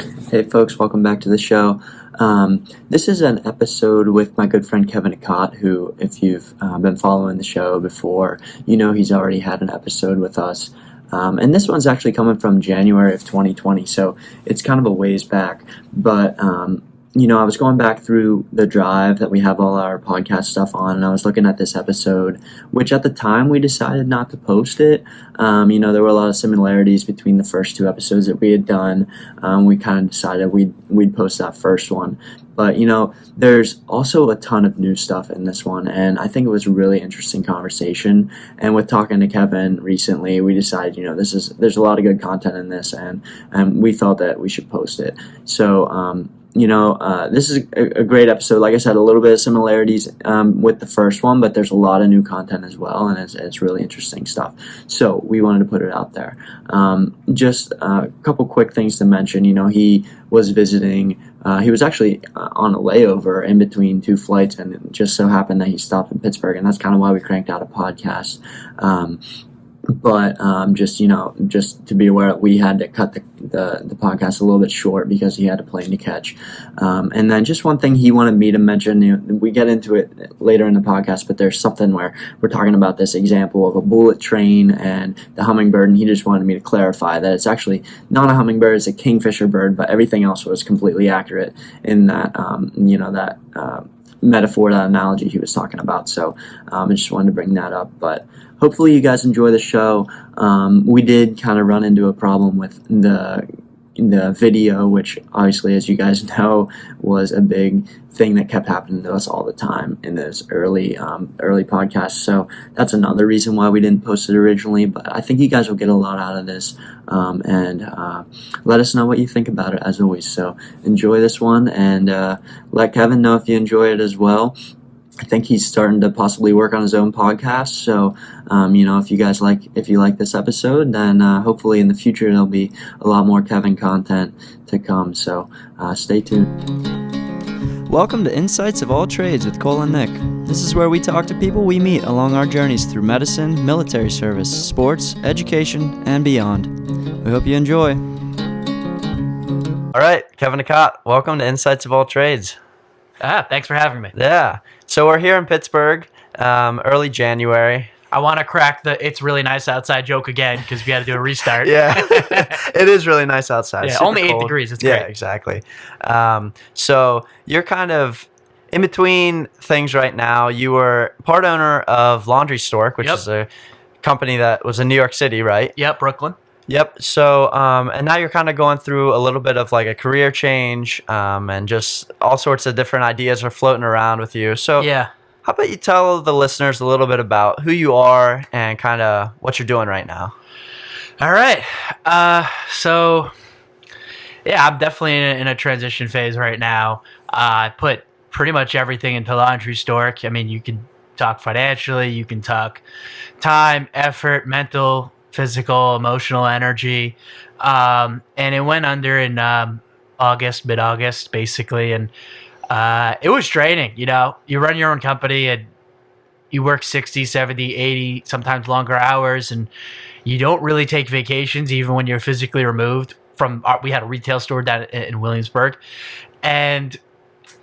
Hey folks, welcome back to the show. This is an episode with my good friend Kevin Akat, who, if you've been following the show before, you know he's already had an episode with us. And this one's actually coming from January of 2020, so it's kind of a ways back. But I was going back through the drive that we have all our podcast stuff on, and I was looking at this episode, which at the time we decided not to post it. There were a lot of similarities between the first two episodes that we had done. We kind of decided we'd post that first one. But, there's also a ton of new stuff in this one, and I think it was a really interesting conversation. And with talking to Kevin recently, we decided, there's a lot of good content in this, and we felt that we should post it. So, this is a great episode. Like I said, a little bit of similarities with the first one, but there's a lot of new content as well, and it's really interesting stuff. So we wanted to put it out there. Just a couple quick things to mention. He was visiting. He was actually on a layover in between two flights, and it just so happened that he stopped in Pittsburgh, and that's kind of why we cranked out a podcast. But just to be aware, we had to cut the podcast a little bit short because he had a plane to catch. And then just one thing he wanted me to mention, we get into it later in the podcast, but there's something where we're talking about this example of a bullet train and the hummingbird, and he just wanted me to clarify that it's actually not a hummingbird, it's a kingfisher bird, but everything else was completely accurate in that, metaphor, that analogy he was talking about. So I just wanted to bring that up. But hopefully you guys enjoy the show. We did kind of run into a problem with the video, which obviously, as you guys know, was a big thing that kept happening to us all the time in those early podcasts. So that's another reason why we didn't post it originally. But I think you guys will get a lot out of this, and let us know what you think about it, as always. So enjoy this one, and let Kevin know if you enjoy it as well. I think he's starting to possibly work on his own podcast. So, if you like this episode, then hopefully in the future there'll be a lot more Kevin content to come. So, stay tuned. Welcome to Insights of All Trades with Cole and Nick. This is where we talk to people we meet along our journeys through medicine, military service, sports, education, and beyond. We hope you enjoy. All right, Kevin Akat, welcome to Insights of All Trades. Thanks for having me. Yeah. So we're here in Pittsburgh, early January. I want to crack the "it's really nice outside" joke again because we got to do a restart. Yeah, it is really nice outside. Yeah, Super only 8 cold. degrees. It's Yeah, great. exactly. So you're kind of in between things right now. You were part owner of Laundry Stork, which is a company that was in New York City, right? Yep, Brooklyn. Yep. So, and now you're kind of going through a little bit of like a career change, and just all sorts of different ideas are floating around with you. So, Yeah. how about you tell the listeners a little bit about who you are and kind of what you're doing right now? All right. I'm definitely in a transition phase right now. I put pretty much everything into Laundry Stork. I mean, you can talk financially, you can talk time, effort, mental, physical, emotional energy. And it went under in mid-August, basically. And it was draining. You run your own company and you work 60, 70, 80, sometimes longer hours, and you don't really take vacations even when you're physically removed from we had a retail store down in Williamsburg, and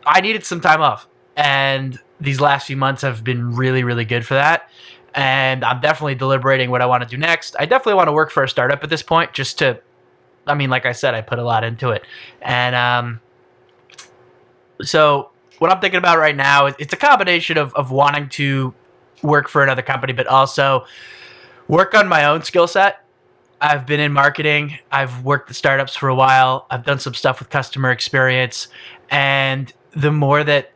I needed some time off. And these last few months have been really, really good for that. And I'm definitely deliberating what I want to do next. I definitely want to work for a startup at this point, like I said, I put a lot into it. And so what I'm thinking about right now, it's a combination of wanting to work for another company, but also work on my own skill set. I've been in marketing. I've worked at startups for a while. I've done some stuff with customer experience. And the more that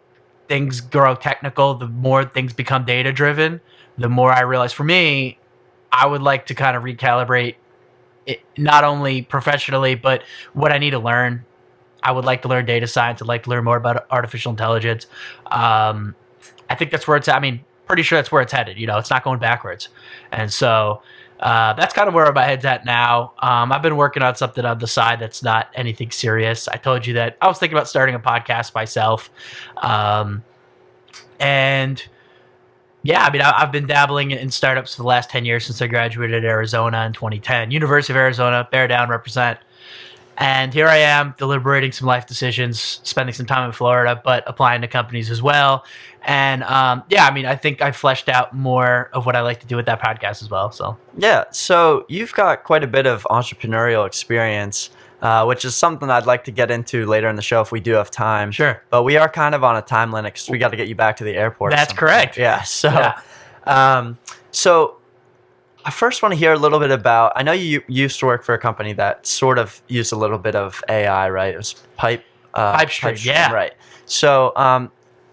things grow technical, the more things become data-driven, the more I realize, for me, I would like to kind of recalibrate it, not only professionally, but what I need to learn. I would like to learn data science. I'd like to learn more about artificial intelligence. I think that's where it's at. I mean, pretty sure that's where it's headed. It's not going backwards. And so that's kind of where my head's at now. I've been working on something on the side that's not anything serious. I told you that I was thinking about starting a podcast myself. I've been dabbling in startups for the last 10 years since I graduated at Arizona in 2010. University of Arizona, bear down, represent. And here I am deliberating some life decisions, spending some time in Florida, but applying to companies as well. And I think I fleshed out more of what I like to do with that podcast as well. So Yeah, so you've got quite a bit of entrepreneurial experience, which is something I'd like to get into later in the show if we do have time. Sure. But we are kind of on a time limit because we got to get you back to the airport. That's correct. Yeah. So I first want to hear a little bit about, I know you used to work for a company that sort of used a little bit of AI, right? It was Pipestream, yeah. Right. So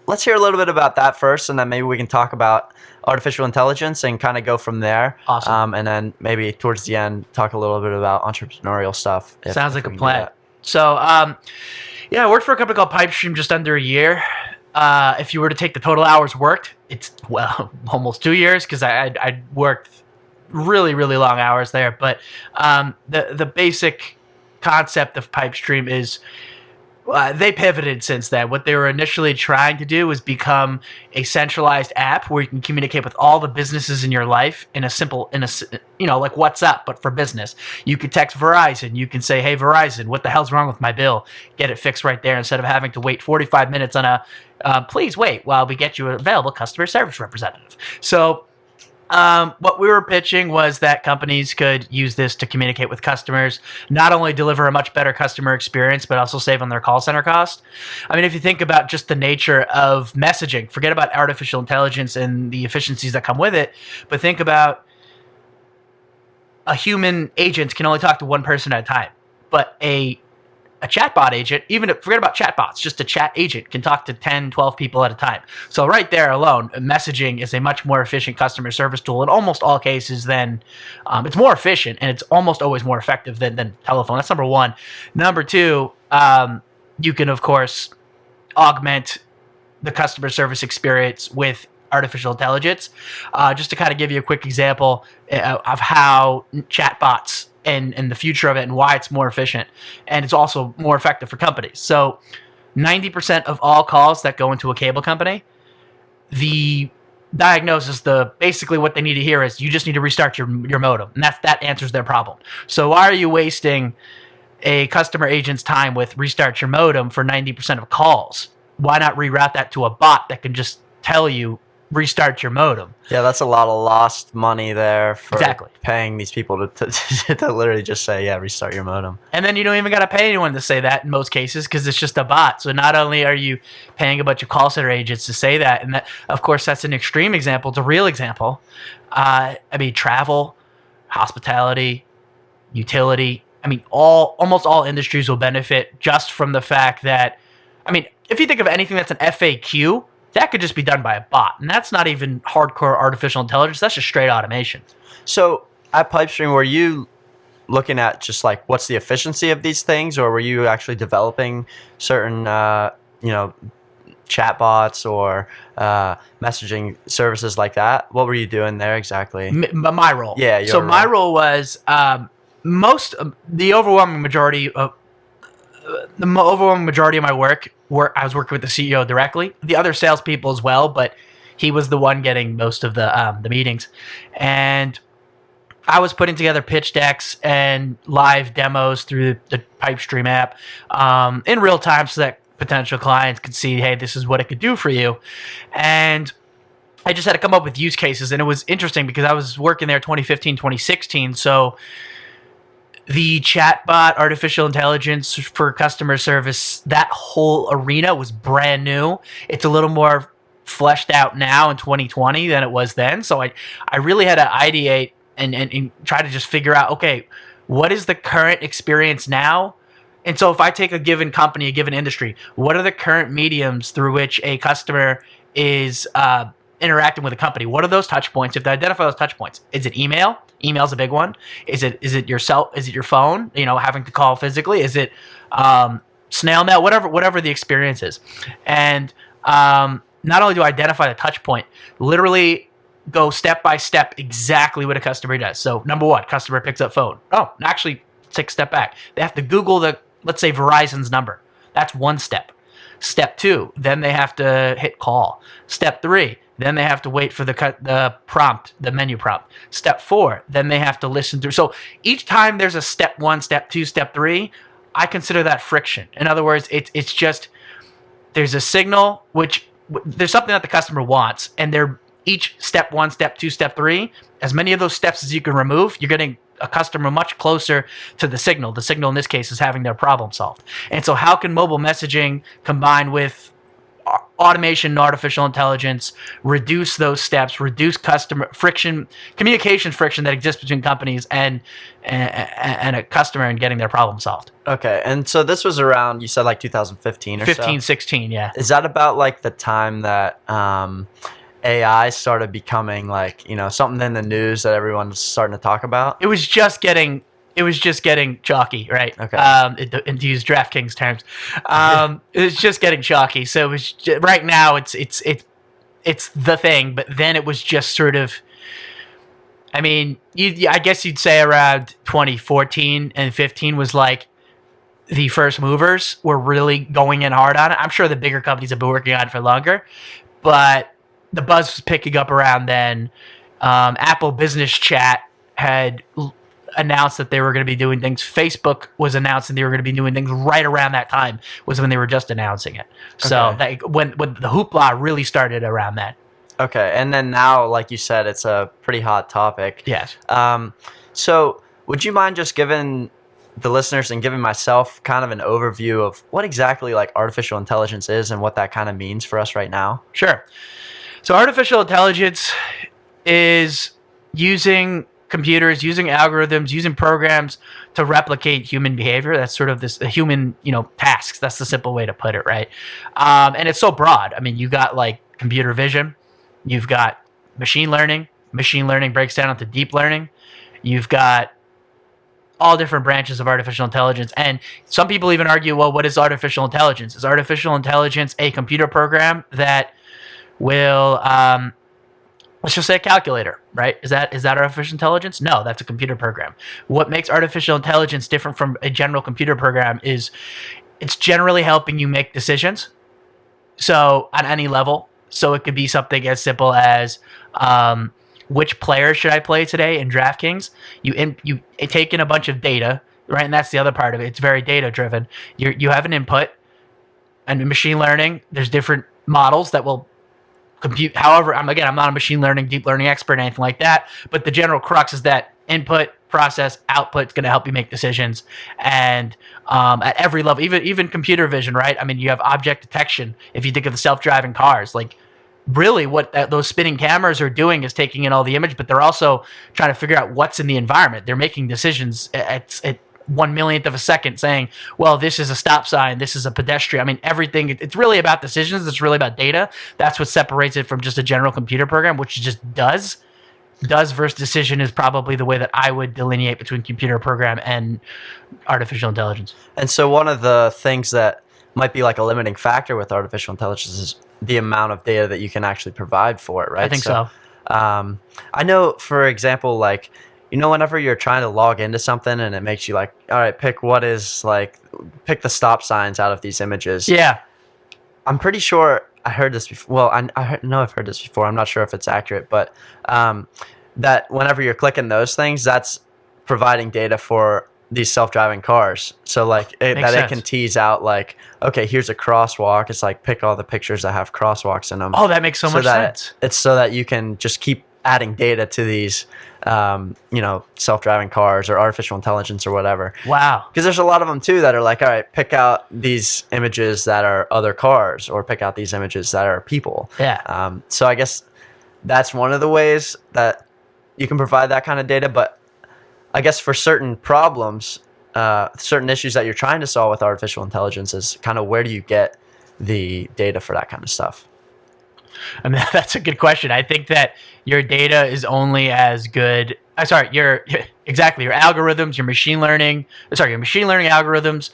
let's hear a little bit about that first, and then maybe we can talk about artificial intelligence and kind of go from there. Awesome. And then maybe towards the end, talk a little bit about entrepreneurial stuff. Sounds like a plan. So, I worked for a company called Pipestream just under a year. If you were to take the total hours worked, it's, almost 2 years because I worked really, really long hours there. But the basic concept of Pipestream is they pivoted since then. What they were initially trying to do was become a centralized app where you can communicate with all the businesses in your life in a simple, like WhatsApp, but for business. You could text Verizon. You can say, hey, Verizon, what the hell's wrong with my bill? Get it fixed right there instead of having to wait 45 minutes on please wait while we get you an available customer service representative. So what we were pitching was that companies could use this to communicate with customers, not only deliver a much better customer experience, but also save on their call center cost. I mean, if you think about just the nature of messaging, forget about artificial intelligence and the efficiencies that come with it, but think about a human agent can only talk to one person at a time, but a chatbot agent, forget about chatbots, just a chat agent can talk to 10, 12 people at a time. So right there alone, messaging is a much more efficient customer service tool in almost all cases than, it's more efficient and it's almost always more effective than telephone. That's number one. Number two, you can, of course, augment the customer service experience with artificial intelligence. Just to kind of give you a quick example of how chatbots and the future of it and why it's more efficient, and it's also more effective for companies. So 90% of all calls that go into a cable company, the diagnosis, basically what they need to hear is you just need to restart your modem, and that answers their problem. So why are you wasting a customer agent's time with restart your modem for 90% of calls? Why not reroute that to a bot that can just tell you restart your modem? Yeah, that's a lot of lost money there for Exactly. paying these people to literally just say, yeah, restart your modem. And then you don't even got to pay anyone to say that in most cases because it's just a bot. So not only are you paying a bunch of call center agents to say that, and that, of course, that's an extreme example. It's a real example. Travel, hospitality, utility. Almost all industries will benefit just from the fact that, if you think of anything that's an FAQ, that could just be done by a bot. And that's not even hardcore artificial intelligence. That's just straight automation. So at Pipestream, were you looking at just like what's the efficiency of these things, or were you actually developing certain, chatbots or messaging services like that? What were you doing there exactly? My role. Yeah. My role was the overwhelming majority of my work, I was working with the CEO directly. The other salespeople as well, but he was the one getting most of the meetings. And I was putting together pitch decks and live demos through the Pipestream app in real time so that potential clients could see, hey, this is what it could do for you. And I just had to come up with use cases. And it was interesting because I was working there 2015, 2016. So the chatbot, artificial intelligence for customer service, that whole arena was brand new. It's a little more fleshed out now in 2020 than it was then. So I really had to ideate and try to just figure out, okay, what is the current experience now? And so if I take a given company, a given industry, what are the current mediums through which a customer is interacting with a company? What are those touch points? If they identify those touch points, is it email? Email's a big one. Is it your cell? Is it your phone? Having to call physically? Is it snail mail? Whatever the experience is. And not only do I identify the touch point, literally go step by step exactly what a customer does. So number one, customer picks up phone. Oh, actually, take a step back. They have to Google let's say Verizon's number. That's one step. Step two, then they have to hit call. Step three, then they have to wait for the prompt, the menu prompt. Step four, then they have to listen through. So each time there's a step one, step two, step three, I consider that friction. In other words, it's just there's a signal which there's something that the customer wants, and they're each step 1, step 2, step 3. As many of those steps as you can remove, you're getting a customer much closer to the signal. The signal in this case is having their problem solved. And so how can mobile messaging combined with automation and artificial intelligence reduce those steps, reduce customer friction, communication friction that exists between companies and a customer and getting their problem solved? Okay, and so this was around, you said like 2015 or 15, so? 16, yeah. Is that about like the time that AI started becoming like, something in the news that everyone's starting to talk about? It was just getting chalky, right? Okay. And to use DraftKings terms, it was just getting chalky. So it was right now it's the thing, but then it was just sort of. I mean, I guess you'd say around 2014 and 15 was like the first movers were really going in hard on it. I'm sure the bigger companies have been working on it for longer, but the buzz was picking up around then. Apple Business Chat had announced that they were going to be doing things. Facebook was announcing they were going to be doing things right around that time was when they were just announcing it. So when the hoopla really started around that. Okay, and then now, like you said, it's a pretty hot topic. Yes. So would you mind just giving the listeners and giving myself kind of an overview of what exactly like artificial intelligence is and what that kind of means for us right now? Sure. So artificial intelligence is using computers, using algorithms, using programs to replicate human behavior. That's sort of this human, tasks. That's the simple way to put it, right? And it's so broad. I mean, you got like computer vision, you've got machine learning. Machine learning breaks down into deep learning. You've got all different branches of artificial intelligence. And some people even argue, well, what is artificial intelligence? Is artificial intelligence a computer program that will, let's just say a calculator, right? Is that artificial intelligence? No, that's a computer program. What makes artificial intelligence different from a general computer program is it's generally helping you make decisions. So on any level. So it could be something as simple as which player should I play today in DraftKings? You take in a bunch of data, right? And that's the other part of it. It's very data driven. You have an input, and in machine learning, there's different models that will compute. However, I'm not a machine learning, deep learning expert, or anything like that. But the general crux is that input, process, output is going to help you make decisions, and at every level, even computer vision, right? I mean, you have object detection. If you think of the self-driving cars, like really what those spinning cameras are doing is taking in all the image, but they're also trying to figure out what's in the environment. They're making decisions at 1/1,000,000th of a second, saying, well, this is a stop sign, this is a pedestrian. I mean, everything, it's really about decisions. It's really about data. That's what separates it from just a general computer program, which just does versus decision is probably the way that I would delineate between computer program and artificial intelligence. And so one of the things that might be like a limiting factor with artificial intelligence is the amount of data that you can actually provide for it, right? I think so. I know, for example, like, whenever you're trying to log into something and it makes you like, all right, pick the stop signs out of these images. Yeah. I'm pretty sure I heard this before. Well, I know I've heard this before. I'm not sure if it's accurate, but that whenever you're clicking those things, that's providing data for these self-driving cars. So like it can tease out like, okay, here's a crosswalk. It's like pick all the pictures that have crosswalks in them. Oh, that makes so much sense. It's so that you can just keep adding data to these, self-driving cars or artificial intelligence or whatever. Wow. Because there's a lot of them too that are like, all right, pick out these images that are other cars or pick out these images that are people. Yeah. So I guess that's one of the ways that you can provide that kind of data. But I guess for certain problems, certain issues that you're trying to solve with artificial intelligence is kind of where do you get the data for that kind of stuff? I mean, that's a good question. I think that your data is only as good. Your algorithms, your machine learning algorithms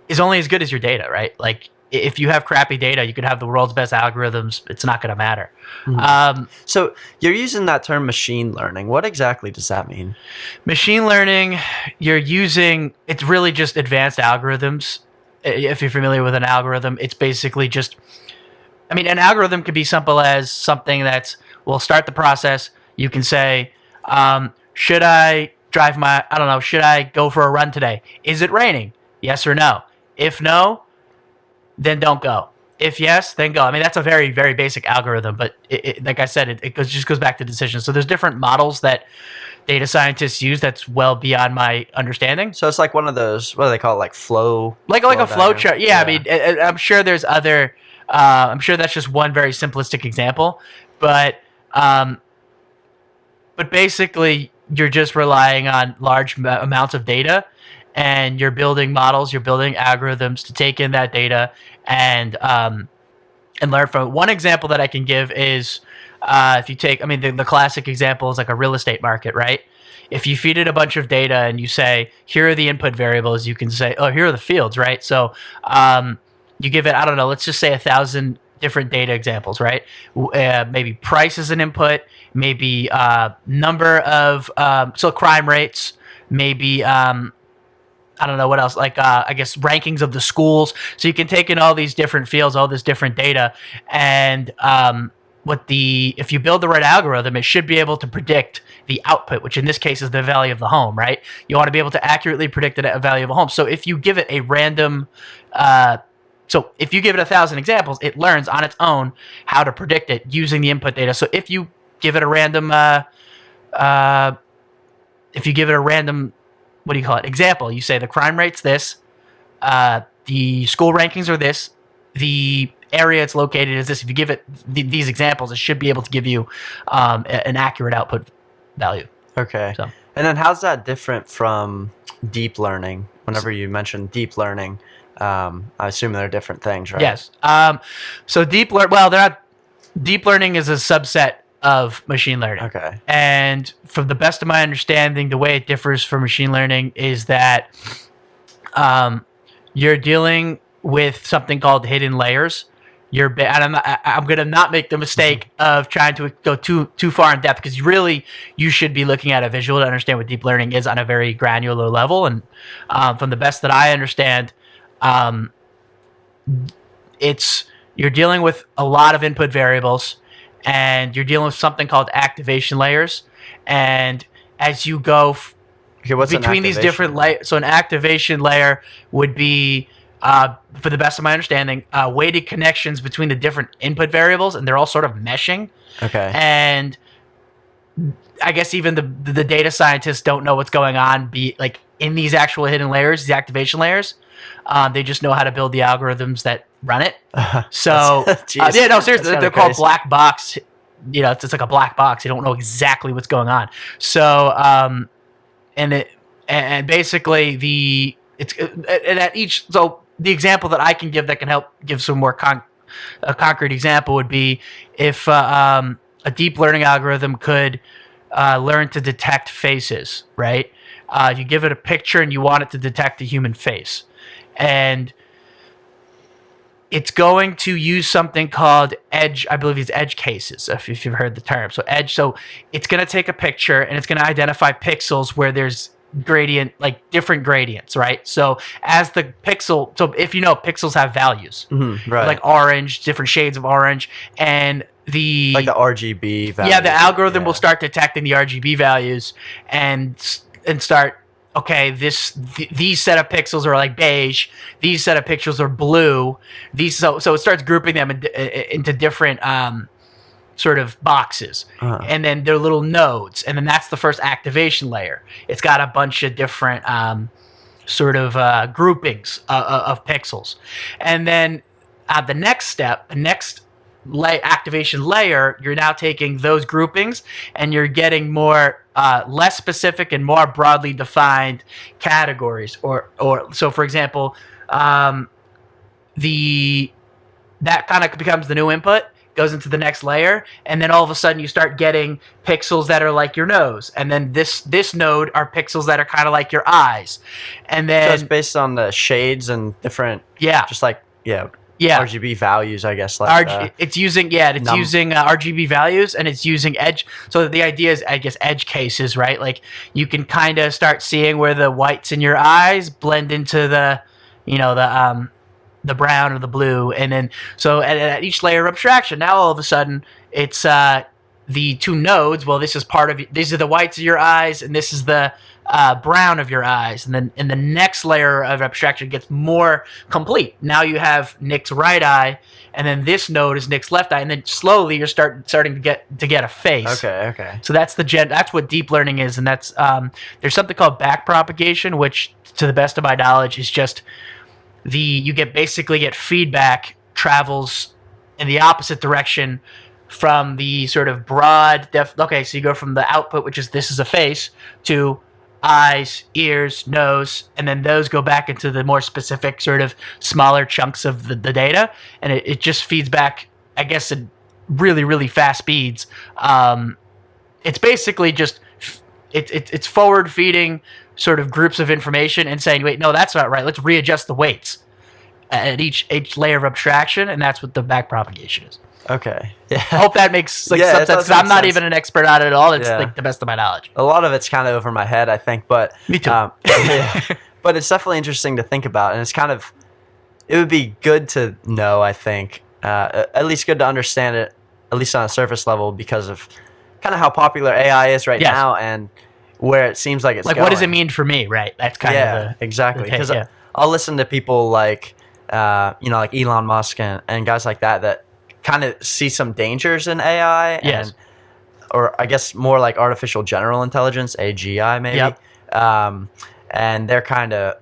is only as good as your data, right? Like if you have crappy data, you could have the world's best algorithms. It's not going to matter. Mm-hmm. So you're using that term machine learning. What exactly does that mean? Machine learning, it's really just advanced algorithms. If you're familiar with an algorithm, it's basically just, an algorithm could be simple as something we'll start the process. You can say, should I go for a run today? Is it raining? Yes or no. If no, then don't go. If yes, then go. I mean, that's a very, very basic algorithm, but like I said, it just goes back to decisions. So there's different models that data scientists use that's well beyond my understanding. So it's like one of those, what do they call it, like flow? Like a flow diagram? chart. Yeah, I mean, I'm sure there's other. I'm sure that's just one very simplistic example, but basically, you're just relying on large amounts of data, and you're building models, you're building algorithms to take in that data and learn from it. One example that I can give is if you take, I mean, the classic example is like a real estate market, right? If you feed it a bunch of data and you say, here are the input variables, you can say, oh, here are the fields, right? So you give it, I don't know, let's just say 1,000 different data examples, right? Maybe price is an input, maybe number of, so crime rates, maybe, I don't know what else, like I guess rankings of the schools. So you can take in all these different fields, all this different data, and if you build the right algorithm, it should be able to predict the output, which in this case is the value of the home, right? You want to be able to accurately predict the value of a home. So if you give it a random, if you give it 1,000 examples, it learns on its own how to predict it using the input data. So if you give it a random, what do you call it? Example. You say the crime rate's this, the school rankings are this, the area it's located is this. If you give it these examples, it should be able to give you an accurate output value. Okay. So. And then how's that different from deep learning? Whenever you mention deep learning, I assume they're different things, right? Yes. So deep learning is a subset of machine learning. Okay. And from the best of my understanding, the way it differs from machine learning is that you're dealing with something called hidden layers. I'm going to not make the mistake of trying to go too far in depth, because you should be looking at a visual to understand what deep learning is on a very granular level. And from the best that I understand, you're dealing with a lot of input variables, and you're dealing with something called activation layers. And as you go between these different layers, so an activation layer would be, for the best of my understanding, weighted connections between the different input variables, and they're all sort of meshing. Okay. And I guess even the data scientists don't know what's going on like in these actual hidden layers, the activation layers. They just know how to build the algorithms that run it. So yeah, no, seriously, they're called black box. You know, it's like a black box. You don't know exactly what's going on. So and basically so the example that I can give that can help give some more a concrete example would be if a deep learning algorithm could learn to detect faces, right? You give it a picture and you want it to detect a human face. And it's going to use something called edge, I believe it's edge cases, if you've heard the term. So it's going to take a picture and it's going to identify pixels where there's different gradients, right? So as the pixel, so if you know, pixels have values, right? Like orange, different shades of orange, and the RGB values. Yeah, the algorithm will start detecting the RGB values and start, okay, these set of pixels are like beige, these set of pixels are blue, so it starts grouping them into different sort of boxes, and then they're little nodes, and then that's the first activation layer. It's got a bunch of different groupings of pixels, and then the next step, the next activation layer, you're now taking those groupings and you're getting more less specific and more broadly defined categories, or so for example, that kind of becomes the new input, goes into the next layer, and then all of a sudden you start getting pixels that are like your nose, and then this node are pixels that are kind of like your eyes, and then so it's based on the shades and different RGB values, I guess. It's using RGB values, and it's using edge. So the idea is, I guess, edge cases, right? Like you can kind of start seeing where the whites in your eyes blend into the brown or the blue, and then so at each layer of abstraction, now all of a sudden it's the two nodes. Well, this is these are the whites of your eyes, and this is the brown of your eyes. And then in the next layer of abstraction gets more complete. Now you have Nick's right eye, and then this node is Nick's left eye, and then slowly you're starting to get a face. Okay. So that's that's what deep learning is, and that's there's something called back propagation, which, to the best of my knowledge, is just you basically get feedback travels in the opposite direction from the sort of broad okay, so you go from the output, which is this is a face, to eyes, ears, nose, and then those go back into the more specific sort of smaller chunks of the data, and it just feeds back, I guess, at really, really fast speeds. It's basically just it's forward feeding sort of groups of information and saying, wait, no, that's not right. Let's readjust the weights at each layer of abstraction, and that's what the back propagation is. Okay. Yeah. I hope that makes some sense, because I'm not even an expert on it at all. It's like the best of my knowledge. A lot of it's kind of over my head, I think, but me too. But it's definitely interesting to think about, and it would be good to know, I think, at least good to understand it, at least on a surface level, because of kind of how popular AI is right now, and where it seems like it's like going. What does it mean for me, right? That's kind of exactly, because I'll listen to people like like Elon Musk and guys like that kind of see some dangers in AI, or I guess more like artificial general intelligence, AGI maybe. And they're kind of,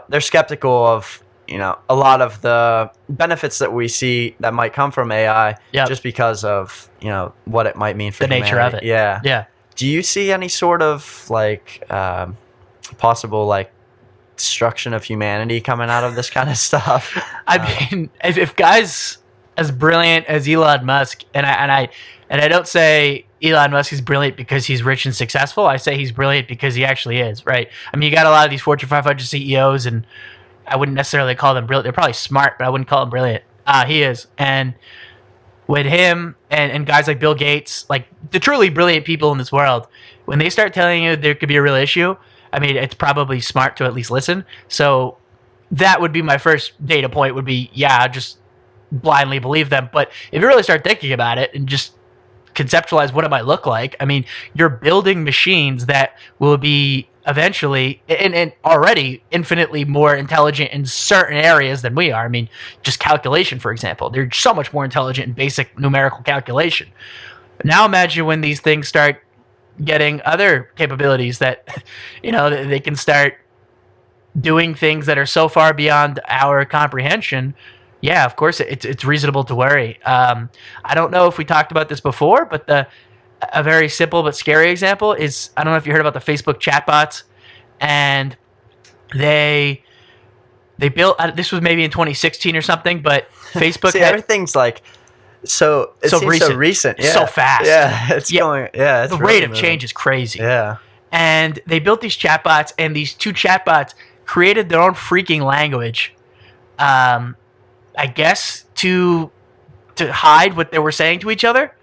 they're skeptical of, a lot of the benefits that we see that might come from AI just because of, what it might mean for the nature of it. Yeah. Do you see any sort of like possible like destruction of humanity coming out of this kind of stuff? I mean, if guys as brilliant as Elon Musk, and I don't say Elon Musk is brilliant because he's rich and successful. I say he's brilliant because he actually is, right? I mean, you got a lot of these Fortune 500 CEOs, and I wouldn't necessarily call them brilliant. They're probably smart, but I wouldn't call them brilliant. He is. And with him and guys like Bill Gates, like the truly brilliant people in this world, when they start telling you there could be a real issue, I mean, it's probably smart to at least listen. So that would be my first data point, would be, just blindly believe them. But if you really start thinking about it and just conceptualize what it might look like, I mean, you're building machines that will be eventually and already infinitely more intelligent in certain areas than we are. I mean, just calculation, for example. They're so much more intelligent in basic numerical calculation. Now imagine when these things start getting other capabilities that, they can start doing things that are so far beyond our comprehension. Yeah, of course, it's reasonable to worry. I don't know if we talked about this before, but a very simple but scary example is, I don't know if you heard about the Facebook chatbots, and they built, this was maybe in 2016 or something, but Facebook everything's like so recent, so fast. The rate of change is crazy. Yeah. And they built these chatbots, and these two chatbots created their own freaking language. I guess to hide what they were saying to each other.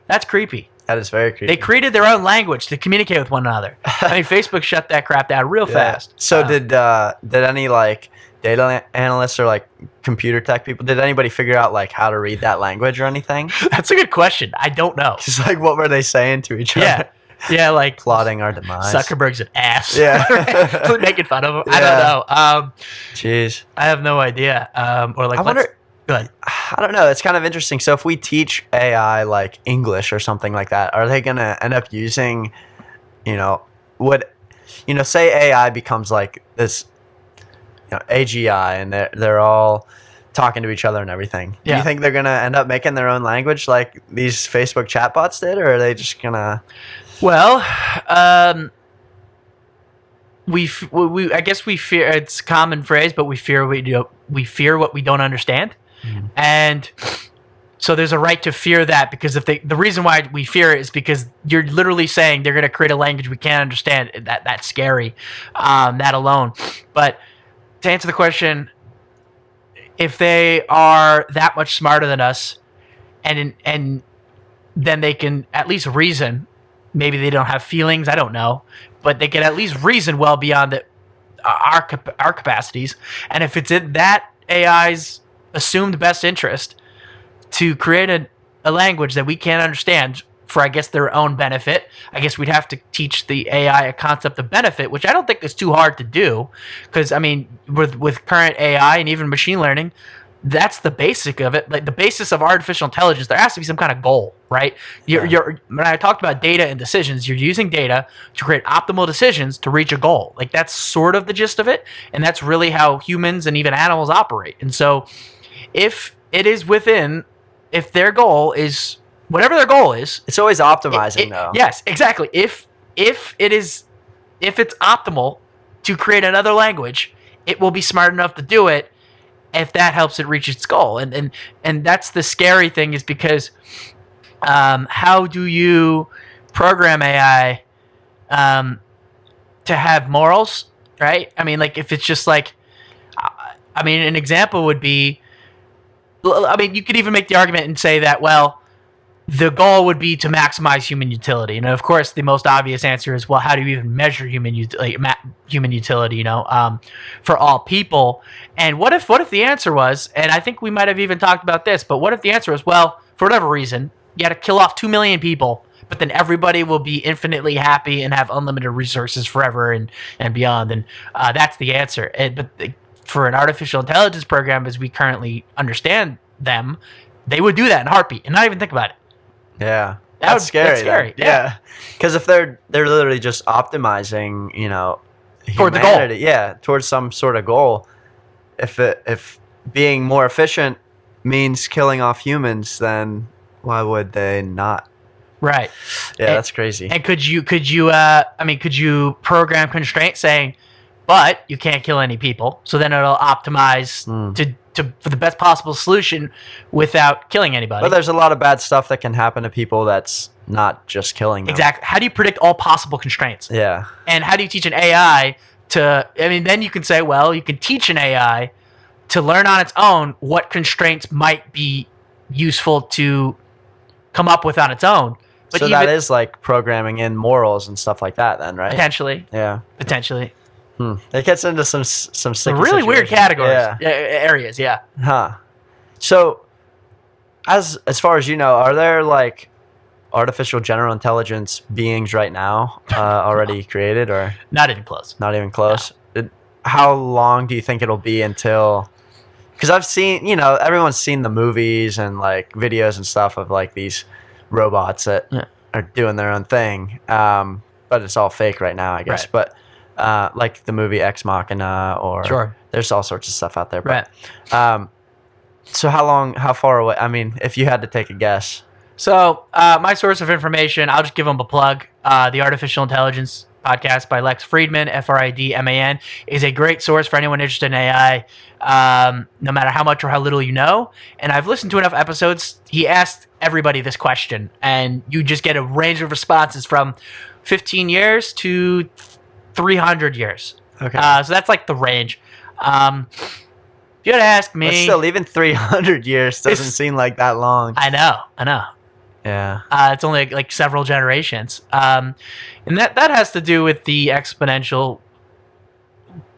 That's creepy. That is very creepy. They created their own language to communicate with one another. I mean, Facebook shut that crap down real fast. So did any like data analysts or like computer tech people, did anybody figure out like how to read that language or anything? That's a good question. I don't know. It's like, what were they saying to each other? Yeah, like plotting our demise. Zuckerberg's an ass. Yeah. Making fun of him. I don't know. Jeez. I have no idea. Or like, I wonder. Go ahead. I don't know. It's kind of interesting. So if we teach AI like English or something like that, are they going to end up using, say AI becomes like this, AGI, and they're all talking to each other and everything. Do you think they're going to end up making their own language like these Facebook chatbots did, or are they just going to... Well, I guess we fear, it's a common phrase, but we fear what we don't understand. Mm-hmm. And so there's a right to fear that, because if the reason why we fear it is because you're literally saying they're going to create a language we can't understand. That's scary, that alone. But to answer the question, if they are that much smarter than us, and then they can at least reason. Maybe they don't have feelings, I don't know, but they can at least reason well beyond our capacities. And if it's in that AI's assumed best interest to create a language that we can't understand for, I guess, their own benefit. I guess we'd have to teach the AI a concept of benefit, which I don't think is too hard to do, because I mean, with current AI and even machine learning, that's the basic of it. Like the basis of artificial intelligence, there has to be some kind of goal, right? When I talked about data and decisions, you're using data to create optimal decisions to reach a goal. Like that's sort of the gist of it, and that's really how humans and even animals operate. And so, if their goal is whatever their goal is, It's always optimizing, though. yes, exactly. If it's optimal to create another language, it will be smart enough to do it if that helps it reach its goal. And that's the scary thing, is because how do you program AI to have morals, right? I mean, like if it's just like, I mean, an example would be, I mean, you could even make the argument and say that, well, the goal would be to maximize human utility. And of course, the most obvious answer is, well, how do you even measure human utility, for all people? And what if the answer was, and I think we might have even talked about this, but what if the answer was, well, for whatever reason, you got to kill off 2 million people, but then everybody will be infinitely happy and have unlimited resources forever and beyond. And that's the answer. For an artificial intelligence program, as we currently understand them, they would do that in a heartbeat and not even think about it. Yeah, that's scary. That's scary. Yeah, because if they're literally just optimizing, Toward the humanity, goal. yeah, towards some sort of goal. If being more efficient means killing off humans, then why would they not? Right. Yeah, that's crazy. And could you program constraints saying, but you can't kill any people, so then it'll optimize for the best possible solution without killing anybody. But there's a lot of bad stuff that can happen to people that's not just killing them. Exactly. How do you predict all possible constraints? Yeah. And how do you teach an AI then you can say, well, you can teach an AI to learn on its own what constraints might be useful to come up with on its own. But so that is like programming in morals and stuff like that then, right? Potentially. Yeah. Potentially. It gets into some sticky really weird situations. categories, areas, yeah. Huh. So, as far as you know, are there like artificial general intelligence beings right now already created, or Not even close. not even close? How long do you think it'll be until? Because I've seen, everyone's seen the movies and like videos and stuff of like these robots that are doing their own thing, but it's all fake right now, I guess. Right. But like the movie Ex Machina, or Sure. there's all sorts of stuff out there. Right. But, so how far away? I mean, if you had to take a guess. So my source of information, I'll just give them a plug. The Artificial Intelligence Podcast by Lex Friedman, Fridman, is a great source for anyone interested in AI, no matter how much or how little you know. And I've listened to enough episodes. He asked everybody this question, and you just get a range of responses from 15 years to 300 years. Okay. So that's like the range. If you had to ask me, But still, even 300 years doesn't seem like that long. I know. Yeah. It's only like several generations, and that has to do with the exponential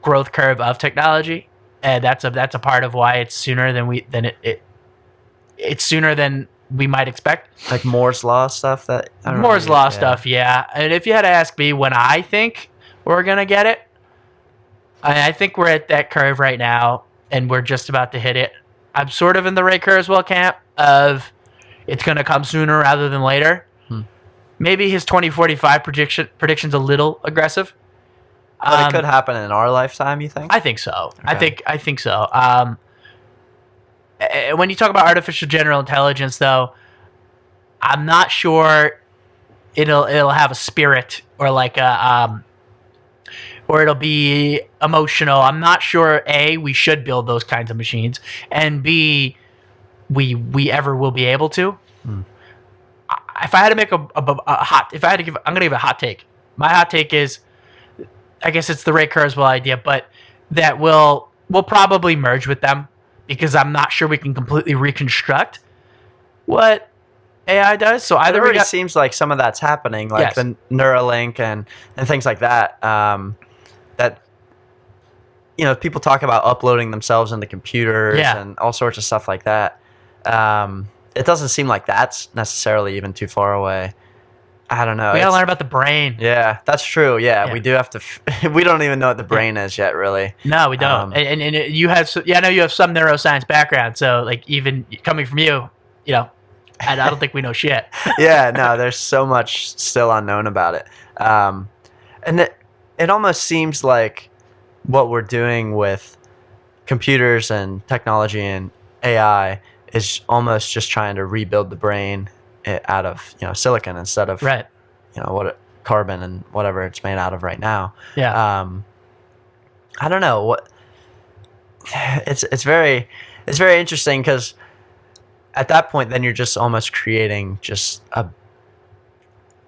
growth curve of technology, and that's a part of why it's sooner than it's sooner than we might expect. Like Moore's law stuff. Moore's law stuff, yeah. And if you had to ask me when I think we're gonna get it, I think we're at that curve right now, and we're just about to hit it. I'm sort of in the Ray Kurzweil camp of it's going to come sooner rather than later. Maybe his 2045 prediction's a little aggressive. But it could happen in our lifetime, you think? I think so. Okay. I think so. When you talk about artificial general intelligence, though, I'm not sure it'll have a spirit or like a or it'll be emotional. I'm not sure A, we should build those kinds of machines, and B, we ever will be able to. If I had to make I'm gonna give a hot take. My hot take is, I guess it's the Ray Kurzweil idea, but that we'll probably merge with them, because I'm not sure we can completely reconstruct what AI does. So either it already seems like some of that's happening, like the Neuralink and things like that. That people talk about uploading themselves into computers and all sorts of stuff like that. it doesn't seem like that's necessarily even too far away. I don't know. We gotta learn about the brain. Yeah, that's true. Yeah, we do have to. We don't even know what the brain is yet, really. No, we don't. And you have, I know you have some neuroscience background, so like even coming from you, I don't think we know shit. Yeah, no, there's so much still unknown about it, and it almost seems like what we're doing with computers and technology and AI is almost just trying to rebuild the brain out of silicon instead of carbon and whatever it's made out of right now. Yeah. I don't know what it's very interesting because at that point then you're just almost creating just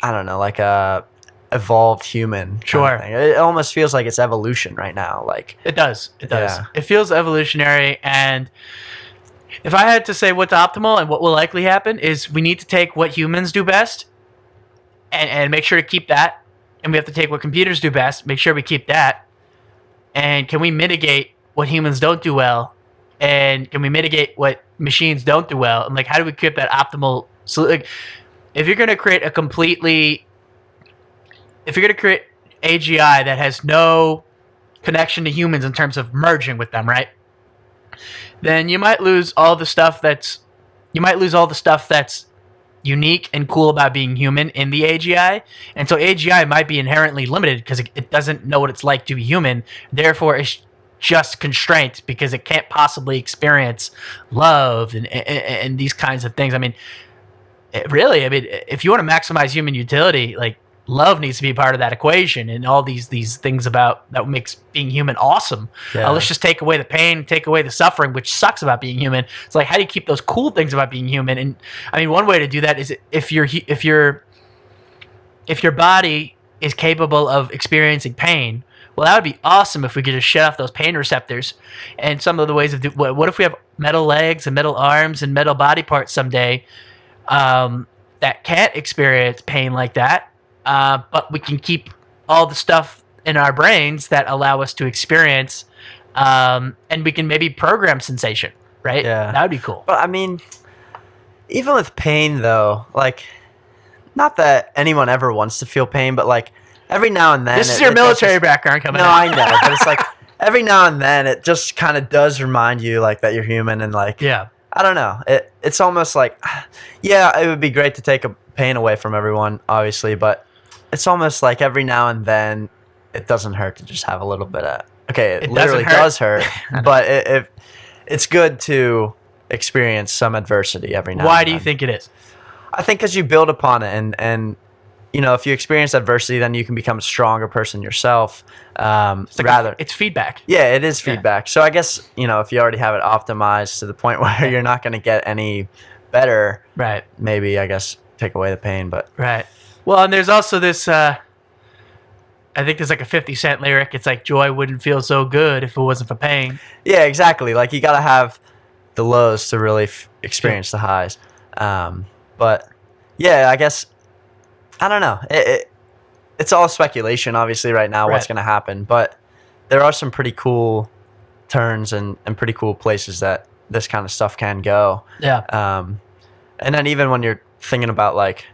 like a evolved human. Sure. Kind of thing. It almost feels like it's evolution right now. Like it does. Yeah. It feels evolutionary, and if I had to say what's optimal and what will likely happen is we need to take what humans do best and make sure to keep that. And we have to take what computers do best, make sure we keep that. And can we mitigate what humans don't do well? And can we mitigate what machines don't do well? And like, how do we keep that optimal? So like, if you're going to create AGI that has no connection to humans in terms of merging with them, right? Then you might lose all the stuff that's unique and cool about being human in the AGI. And so AGI might be inherently limited because it doesn't know what it's like to be human. Therefore, it's just constrained because it can't possibly experience love and these kinds of things. I mean, if you want to maximize human utility, like, love needs to be part of that equation, and all these things about that makes being human awesome. Yeah. Let's just take away the pain, take away the suffering, which sucks about being human. It's like, how do you keep those cool things about being human? And I mean, one way to do that is if your body is capable of experiencing pain, well, that would be awesome if we could just shut off those pain receptors. And some of the ways of what if we have metal legs and metal arms and metal body parts someday that can't experience pain like that? But we can keep all the stuff in our brains that allow us to experience, and we can maybe program sensation, right? Yeah. That would be cool. But I mean, even with pain though, like, not that anyone ever wants to feel pain, but like every now and then. This is your military background coming out. No, I know, but it's like every now and then it just kind of does remind you like that you're human and like, yeah. I don't know. It's almost like, yeah, it would be great to take a pain away from everyone, obviously, but it's almost like every now and then it doesn't hurt to just have a little bit of, okay, it literally does hurt, but it's good to experience some adversity every now and then. Why do you think it is? I think because you build upon it, and if you experience adversity, then you can become a stronger person yourself. It's feedback. Yeah, it is feedback. So I guess, if you already have it optimized to the point where you're not going to get any better, right? Maybe, I guess, take away the pain, but... Right. Well, and there's also this, I think there's like a 50 Cent lyric. It's like, joy wouldn't feel so good if it wasn't for pain. Yeah, exactly. Like, you got to have the lows to really experience the highs. But, yeah, I guess, I don't know. It's all speculation, obviously, right now, what's going to happen. But there are some pretty cool turns and pretty cool places that this kind of stuff can go. Yeah. And then even when you're thinking about, like,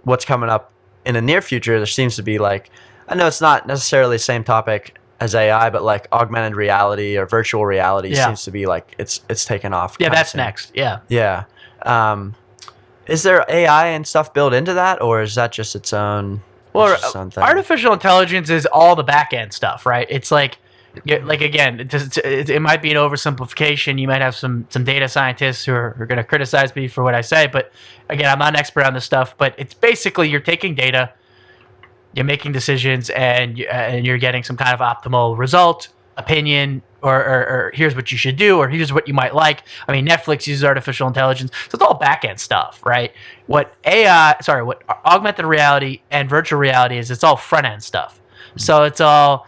what's coming up in the near future, there seems to be like, I know it's not necessarily the same topic as AI, but like augmented reality or virtual reality seems to be like it's taken off. Yeah, that's next. Yeah. Yeah. Is there AI and stuff built into that, or is that just its own? Well, artificial intelligence is all the back end stuff, right? It's like again, it might be an oversimplification. You might have some data scientists who are going to criticize me for what I say, but again, I'm not an expert on this stuff. But it's basically you're taking data, you're making decisions, and you're getting some kind of optimal result, opinion, or here's what you should do, or here's what you might like. I mean, Netflix uses artificial intelligence, so it's all back end stuff, right? What augmented reality and virtual reality is, it's all front end stuff. So it's all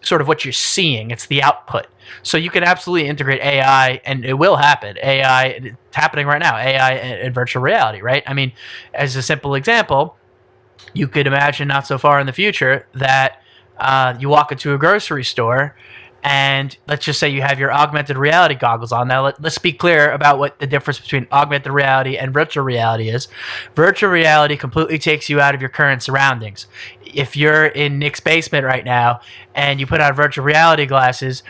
sort of what you're seeing. It's the output. So you can absolutely integrate AI, and it will happen. AI, it's happening right now, AI and virtual reality, right? I mean, as a simple example, you could imagine not so far in the future that you walk into a grocery store and let's just say you have your augmented reality goggles on. Now, let's be clear about what the difference between augmented reality and virtual reality is. Virtual reality completely takes you out of your current surroundings. If you're in Nick's basement right now and you put on virtual reality glasses,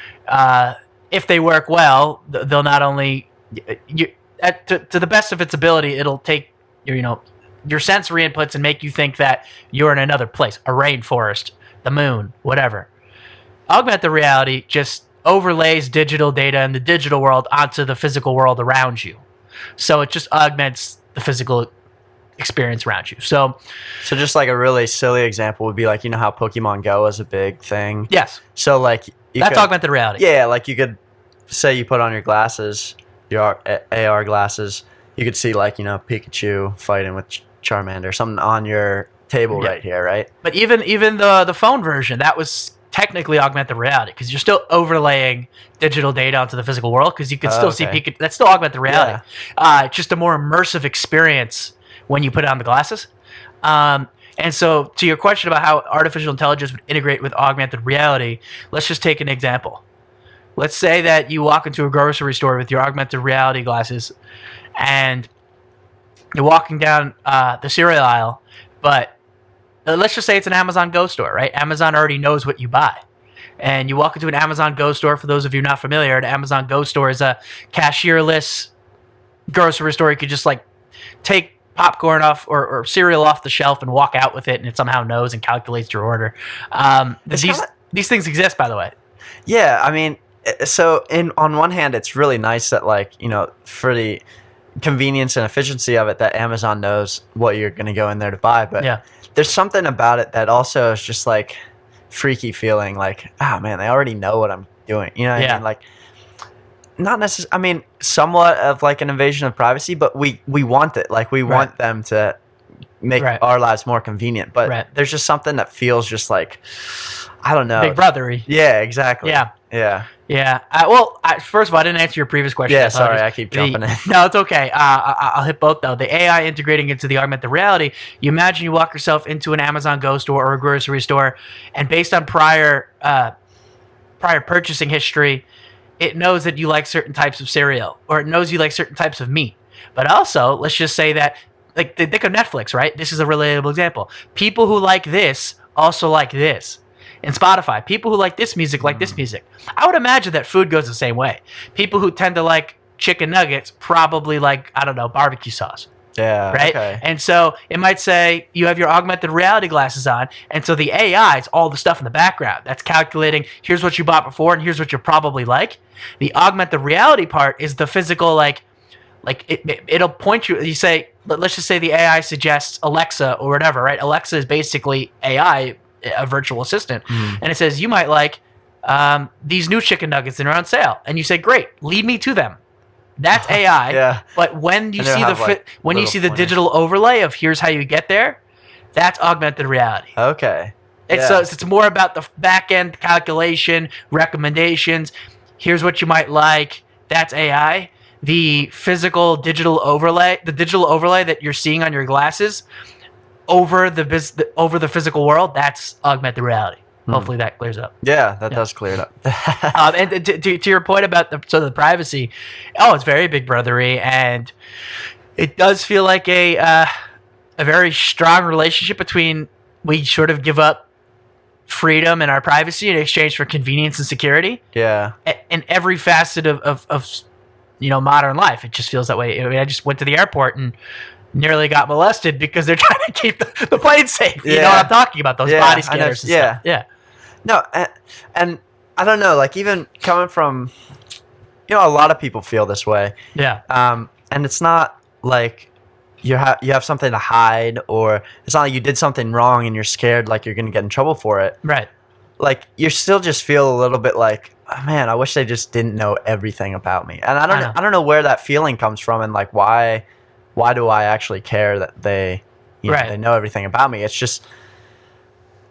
if they work well, they'll not only to the best of its ability, it'll take your sensory inputs and make you think that you're in another place, a rainforest, the moon, whatever. Augmented reality just overlays digital data in the digital world onto the physical world around you. So it just augments the physical experience around you. So just like a really silly example would be like, you know how Pokemon Go is a big thing? yes, So like that's augmented reality. Yeah, like you could say you put on your glasses, your AR glasses, you could see like, Pikachu fighting with Charmander, something on your table right here, right? But even the phone version, that was technically augmented reality because you're still overlaying digital data onto the physical world because you can still see Pikachu. That's still augmented reality. Yeah. It's just a more immersive experience when you put on the glasses. And so to your question about how artificial intelligence would integrate with augmented reality, let's just take an example. Let's say that you walk into a grocery store with your augmented reality glasses and you're walking down the cereal aisle, but let's just say it's an Amazon Go store, right? Amazon already knows what you buy. And you walk into an Amazon Go store. For those of you not familiar, an Amazon Go store is a cashierless grocery store. You could just like take popcorn off or cereal off the shelf and walk out with it, and it somehow knows and calculates your order. These things exist, by the way. Yeah, I mean, so on one hand, it's really nice that like, for the convenience and efficiency of it, that Amazon knows what you're going to go in there to buy. But there's something about it that also is just like freaky feeling like, oh man, they already know what I'm doing. You know what I mean? Like, not necessarily, I mean, somewhat of like an invasion of privacy, but we want it. Like we want them to make our lives more convenient. But there's just something that feels just like, I don't know. Big brothery. Yeah, exactly. Yeah. First of all, I didn't answer your previous question. Yeah, sorry, I keep jumping in. No, it's okay. I'll hit both, though. The AI integrating into the augmented reality, you imagine you walk yourself into an Amazon Go store or a grocery store, and based on prior purchasing history, it knows that you like certain types of cereal, or it knows you like certain types of meat. But also, let's just say that, like, think of Netflix, right? This is a relatable example. People who like this also like this. And Spotify, people who like this music like this music. I would imagine that food goes the same way. People who tend to like chicken nuggets probably like, I don't know, barbecue sauce. Yeah. Right? Okay. And so it might say you have your augmented reality glasses on, and so the AI is all the stuff in the background that's calculating, here's what you bought before and here's what you probably like. The augmented reality part is the physical, like it'll point you, you say, let's just say the AI suggests Alexa or whatever, right? Alexa is basically AI, a virtual assistant, and it says you might like these new chicken nuggets that are on sale, and you say, great, lead me to them. That's AI. Yeah. But when you see you see the pointers. digital overlay of here's how you get there, that's augmented reality. Okay. It's more about the back end calculation, recommendations. Here's what you might like. That's AI. The digital overlay that you're seeing on your glasses over the physical world, that's augmented reality. Hopefully that clears up. Yeah, that does clear it up. And to your point about the privacy, it's very big brothery, and it does feel like a very strong relationship between we sort of give up freedom and our privacy in exchange for convenience and security. Yeah. In every facet of modern life, it just feels that way. I mean, I just went to the airport and nearly got molested because they're trying to keep the plane safe. You know what I'm talking about? Those body scanners and stuff. Yeah. No, and I don't know, like even coming from, a lot of people feel this way. Yeah. And it's not like you have something to hide, or it's not like you did something wrong and you're scared like you're going to get in trouble for it. Right. Like you still just feel a little bit like, oh, man, I wish they just didn't know everything about me. And I don't know where that feeling comes from, and like why do I actually care that they they know everything about me? It's just,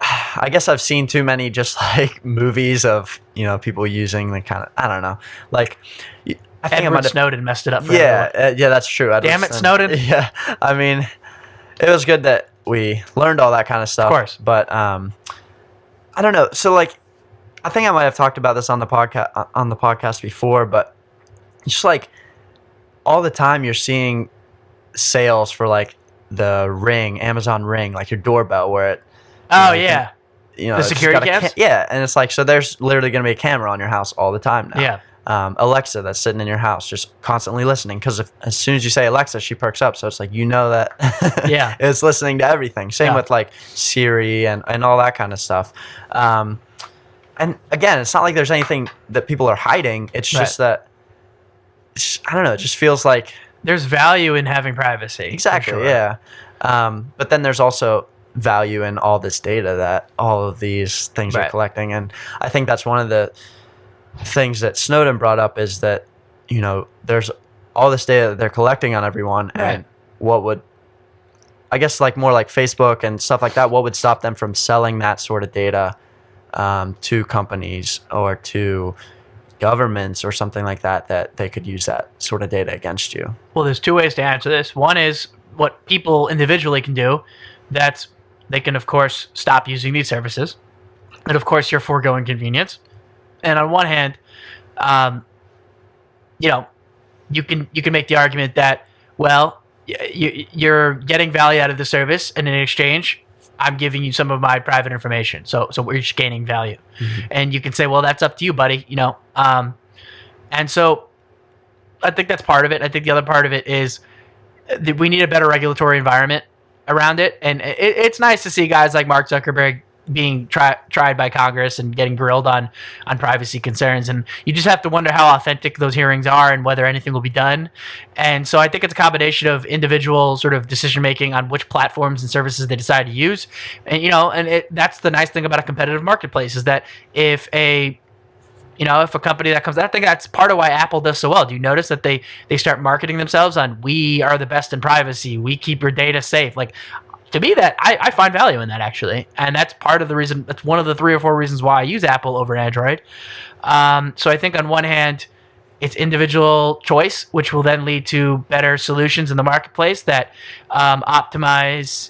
I guess I've seen too many just like movies of people using the kind of, I don't know, like I think Edward Snowden messed it up for everyone. Yeah, that's true. Damn it, Snowden. Yeah, I mean, it was good that we learned all that kind of stuff. Of course. But I don't know. So like, I think I might have talked about this on the podcast before, but just like all the time you're seeing sales for like the Ring, Amazon Ring, like your doorbell, where it. Oh yeah, the it's security cams. Yeah, and it's like, so there's literally going to be a camera on your house all the time now. Yeah. Alexa that's sitting in your house just constantly listening, because as soon as you say Alexa, she perks up, so it's like that yeah, it's listening to everything. Same with like Siri and all that kind of stuff. And again, it's not like there's anything that people are hiding. It's just that I don't know. It just feels like there's value in having privacy. Exactly. Sure. Yeah. But then there's also value in all this data that all of these things are collecting, and I think that's one of the things that Snowden brought up, is that there's all this data that they're collecting on everyone, and what would, I guess, like more like Facebook and stuff like that, what would stop them from selling that sort of data to companies or to governments or something like that they could use that sort of data against you? Well, there's two ways to answer this. One is what people individually can do. That's they can, of course, stop using these services, and of course, you're foregoing convenience. And on one hand, you can make the argument that, well, you're getting value out of the service, and in exchange, I'm giving you some of my private information. So we're just gaining value. Mm-hmm. And you can say, well, that's up to you, buddy. And so I think that's part of it. I think the other part of it is that we need a better regulatory environment around it. And it's nice to see guys like Mark Zuckerberg being tried by Congress and getting grilled on privacy concerns. And you just have to wonder how authentic those hearings are and whether anything will be done. And so I think it's a combination of individual sort of decision-making on which platforms and services they decide to use. And, that's the nice thing about a competitive marketplace, is that if a company that comes, I think that's part of why Apple does so well. Do you notice that they start marketing themselves on, we are the best in privacy, we keep your data safe? Like, to me, that I find value in that, actually. And that's part of the reason, that's one of the 3 or 4 reasons why I use Apple over Android. So I think on one hand, it's individual choice, which will then lead to better solutions in the marketplace that optimize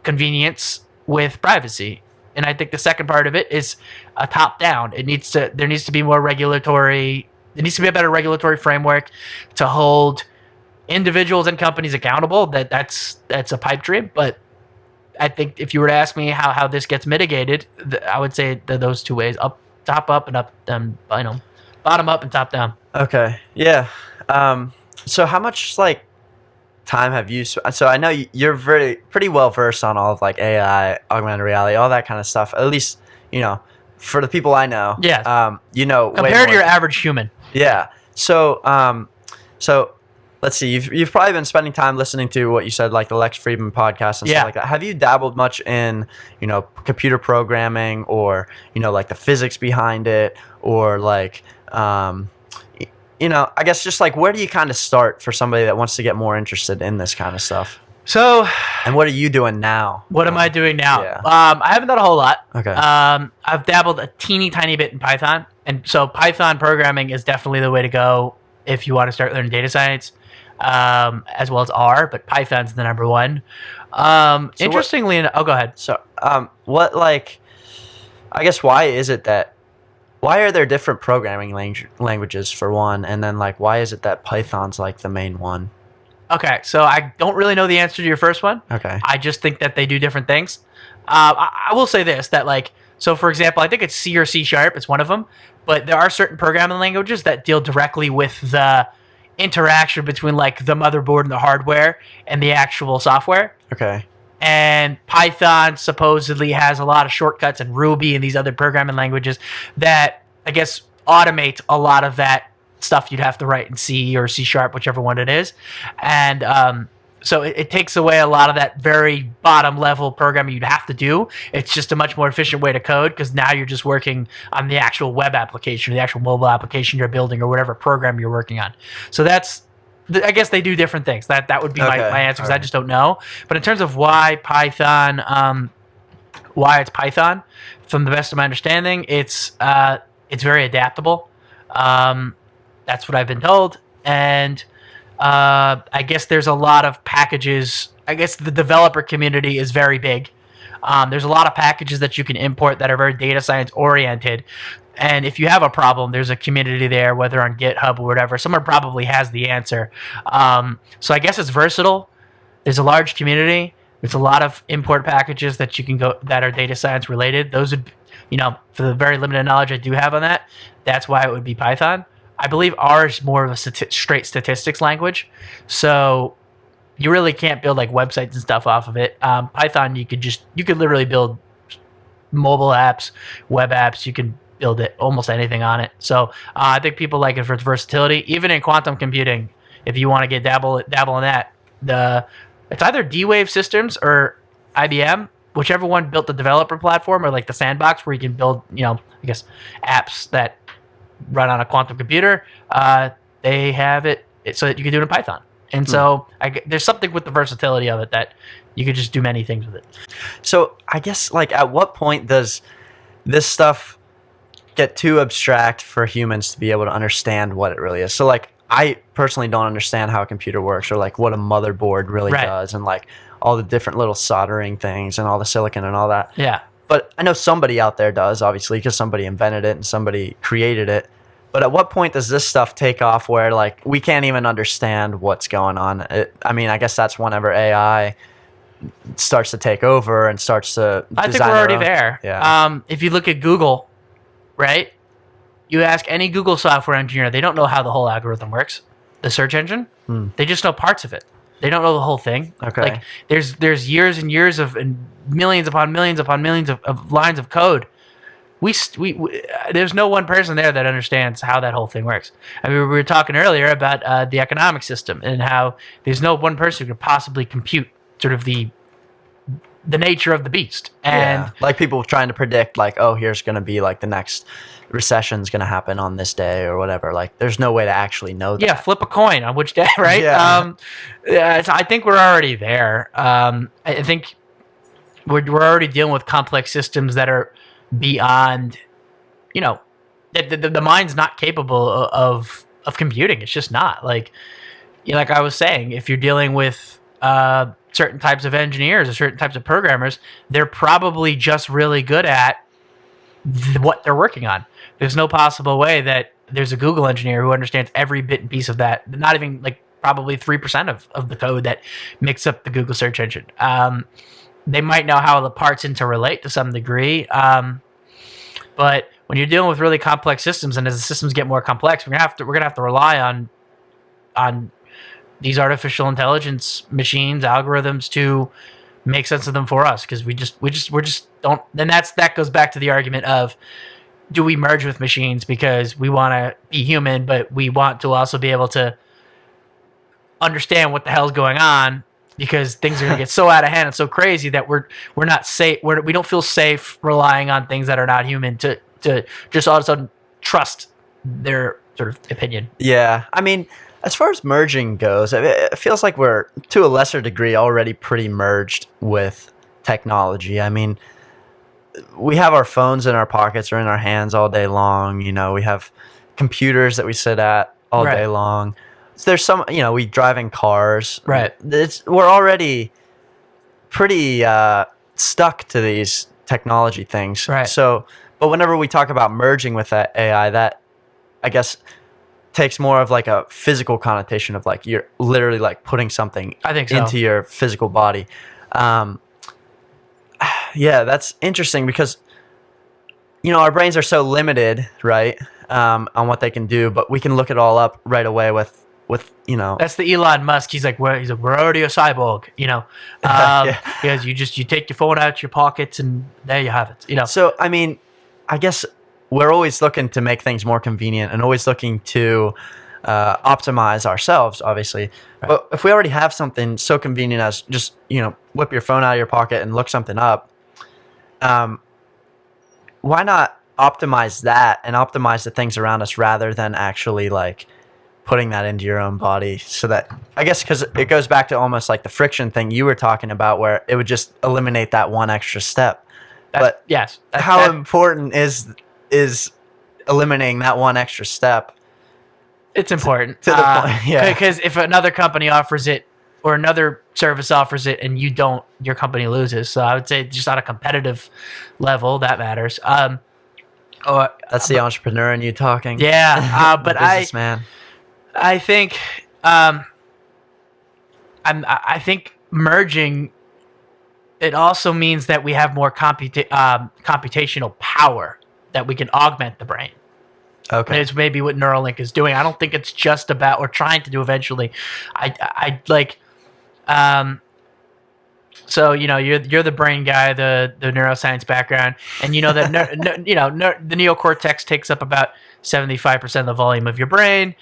convenience with privacy. And I think the second part of it is a top-down. There needs to be more regulatory. There needs to be a better regulatory framework to hold individuals and companies accountable. That's a pipe dream. But I think if you were to ask me how this gets mitigated, I would say those 2 ways: top up, and bottom up and top down. Okay. Yeah. So how much time have you? So I know you're pretty well versed on all of AI, augmented reality, all that kind of stuff. At least for the people I know. Yeah. Compared to your average human. Yeah. So let's see. You've probably been spending time listening to what you said, like the Lex Friedman podcast and stuff like that. Have you dabbled much in computer programming, or like the physics behind it, or I guess just where do you kind of start for somebody that wants to get more interested in this kind of stuff? So, and what are you doing now? What am I doing now? Yeah. I haven't done a whole lot. Okay. I've dabbled a teeny tiny bit in Python, and so Python programming is definitely the way to go if you want to start learning data science, as well as R. But Python's the number one. Interestingly, go ahead. So, I guess why are there different programming languages for one, and then why is it that Python's the main one? Okay, so I don't really know the answer to your first one. Okay. I just think that they do different things. I will say this, that so for example, I think it's C or C#, it's one of them, but there are certain programming languages that deal directly with the interaction between the motherboard and the hardware and the actual software. Okay. And Python supposedly has a lot of shortcuts, and Ruby and these other programming languages that, I guess, automate a lot of that stuff you'd have to write in C or C#, whichever one it is. And so it takes away a lot of that very bottom level programming you'd have to do. It's just a much more efficient way to code, because now you're just working on the actual web application, or the actual mobile application you're building, or whatever program you're working on. So I guess they do different things. That would be my answer, because I just don't know. But in terms of why Python, why it's Python, from the best of my understanding, it's very adaptable. That's what I've been told. And I guess there's a lot of packages. I guess the developer community is very big. There's a lot of packages that you can import that are very data science oriented. And if you have a problem, there's a community there, whether on GitHub or whatever. Someone probably has the answer. So I guess it's versatile. There's a large community. There's a lot of import packages that you can go that are data science related. Those would, for the very limited knowledge I do have on that, that's why it would be Python. I believe R is more of a straight statistics language. So you really can't build like websites and stuff off of it. Python, you could literally build mobile apps, web apps. You can build it almost anything on it. So I think people like it for its versatility. Even in quantum computing, if you want to get dabble in that, it's either D-Wave Systems or IBM, whichever one built the developer platform or like the sandbox where you can build, I guess, apps that run on a quantum computer. They have it so that you can do it in Python. And so there's something with the versatility of it that you could just do many things with it. So I guess, like, at what point does this stuff get too abstract for humans to be able to understand what it really is? So, like, I personally don't understand how a computer works or, like, what a motherboard really does and, like, all the different little soldering things and all the silicon and all that. Yeah. But I know somebody out there does, obviously, because somebody invented it and somebody created it. But at what point does this stuff take off where, like, we can't even understand what's going on? I guess that's whenever AI starts to take over and starts to I think we're already there. Yeah. If you look at Google, right? You ask any Google software engineer, they don't know how the whole algorithm works, the search engine. They just know parts of it. They don't know the whole thing. Okay. Like there's years and years of and millions upon millions upon millions of lines of code. We there's no one person there that understands how that whole thing works. I mean, we were talking earlier about the economic system and how there's no one person who could possibly compute sort of the nature of the beast. And like people trying to predict, like, oh, here's going to be like the next recession's going to happen on this day or whatever. Like, there's no way to actually know that. Yeah, flip a coin on which day, right? Yeah. I think we're already there. I think we're already dealing with complex systems that are beyond, the mind's not capable of computing. It's just not. Like I was saying, if you're dealing with certain types of engineers or certain types of programmers, they're probably just really good at what they're working on. There's no possible way that there's a Google engineer who understands every bit and piece of that. Not even like probably 3% of the code that makes up the Google search engine. They might know how the parts interrelate to some degree. But when you're dealing with really complex systems, and as the systems get more complex, we're gonna have to rely on these artificial intelligence machines, algorithms to make sense of them for us, because we just don't. Then that goes back to the argument of, do we merge with machines because we want to be human, but we want to also be able to understand what the hell's going on, because things are going to get so out of hand and so crazy that we're not safe. We don't feel safe relying on things that are not human to just all of a sudden trust their sort of opinion. Yeah. I mean, as far as merging goes, it feels like we're, to a lesser degree, already pretty merged with technology. I mean, we have our phones in our pockets or in our hands all day long. We have computers that we sit at all day long. So there's some, we drive in cars. Right. We're already pretty stuck to these technology things. Right. So, but whenever we talk about merging with that AI, that, I guess, takes more of like a physical connotation of like you're literally like putting something into your physical body. Yeah, that's interesting because, our brains are so limited, right, on what they can do, but we can look it all up right away with. That's the Elon Musk. He's like, we're already a cyborg, because you take your phone out your pockets and there you have it, So, I mean, I guess we're always looking to make things more convenient and always looking to optimize ourselves, obviously. Right. But if we already have something so convenient as just, whip your phone out of your pocket and look something up, why not optimize that and optimize the things around us rather than actually like putting that into your own body? So that, I guess, because it goes back to almost like the friction thing you were talking about, where it would just eliminate that one extra step. But yes, how important is eliminating that one extra step? It's important to the point, yeah. Because if another company offers it or another service offers it and you don't, your company loses. So I would say just on a competitive level, that matters. Or That's the entrepreneur in you talking. yeah, but businessman. I think I think merging, it also means that we have more computational power that we can augment the brain. Okay. It's maybe what Neuralink is doing. I don't think it's just about, or trying to do eventually. I like, so you're the brain guy, the neuroscience background, and you know that the neocortex takes up about 75% of the volume of your brain.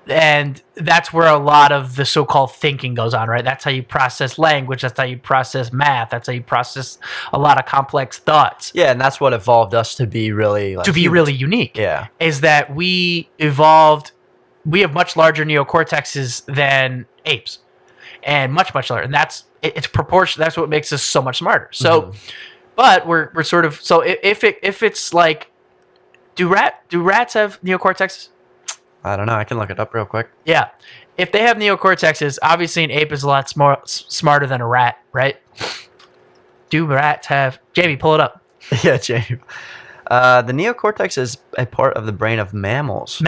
And that's where a lot of the so-called thinking goes on, right? That's how you process language. That's how you process math. That's how you process a lot of complex thoughts. Yeah, and that's what evolved us to be really really unique. Yeah. Is that we evolved, we have much larger neocortexes than apes. And much larger. And it's proportion. That's what makes us so much smarter. So, but we're sort of, so if it's like, do rats have neocortexes? I don't know. I can look it up real quick. Yeah. If they have neocortexes, obviously an ape is a lot smarter than a rat, right? Do rats have... Jamie, pull it up. Yeah, Jamie. The neocortex is a part of the brain of mammals.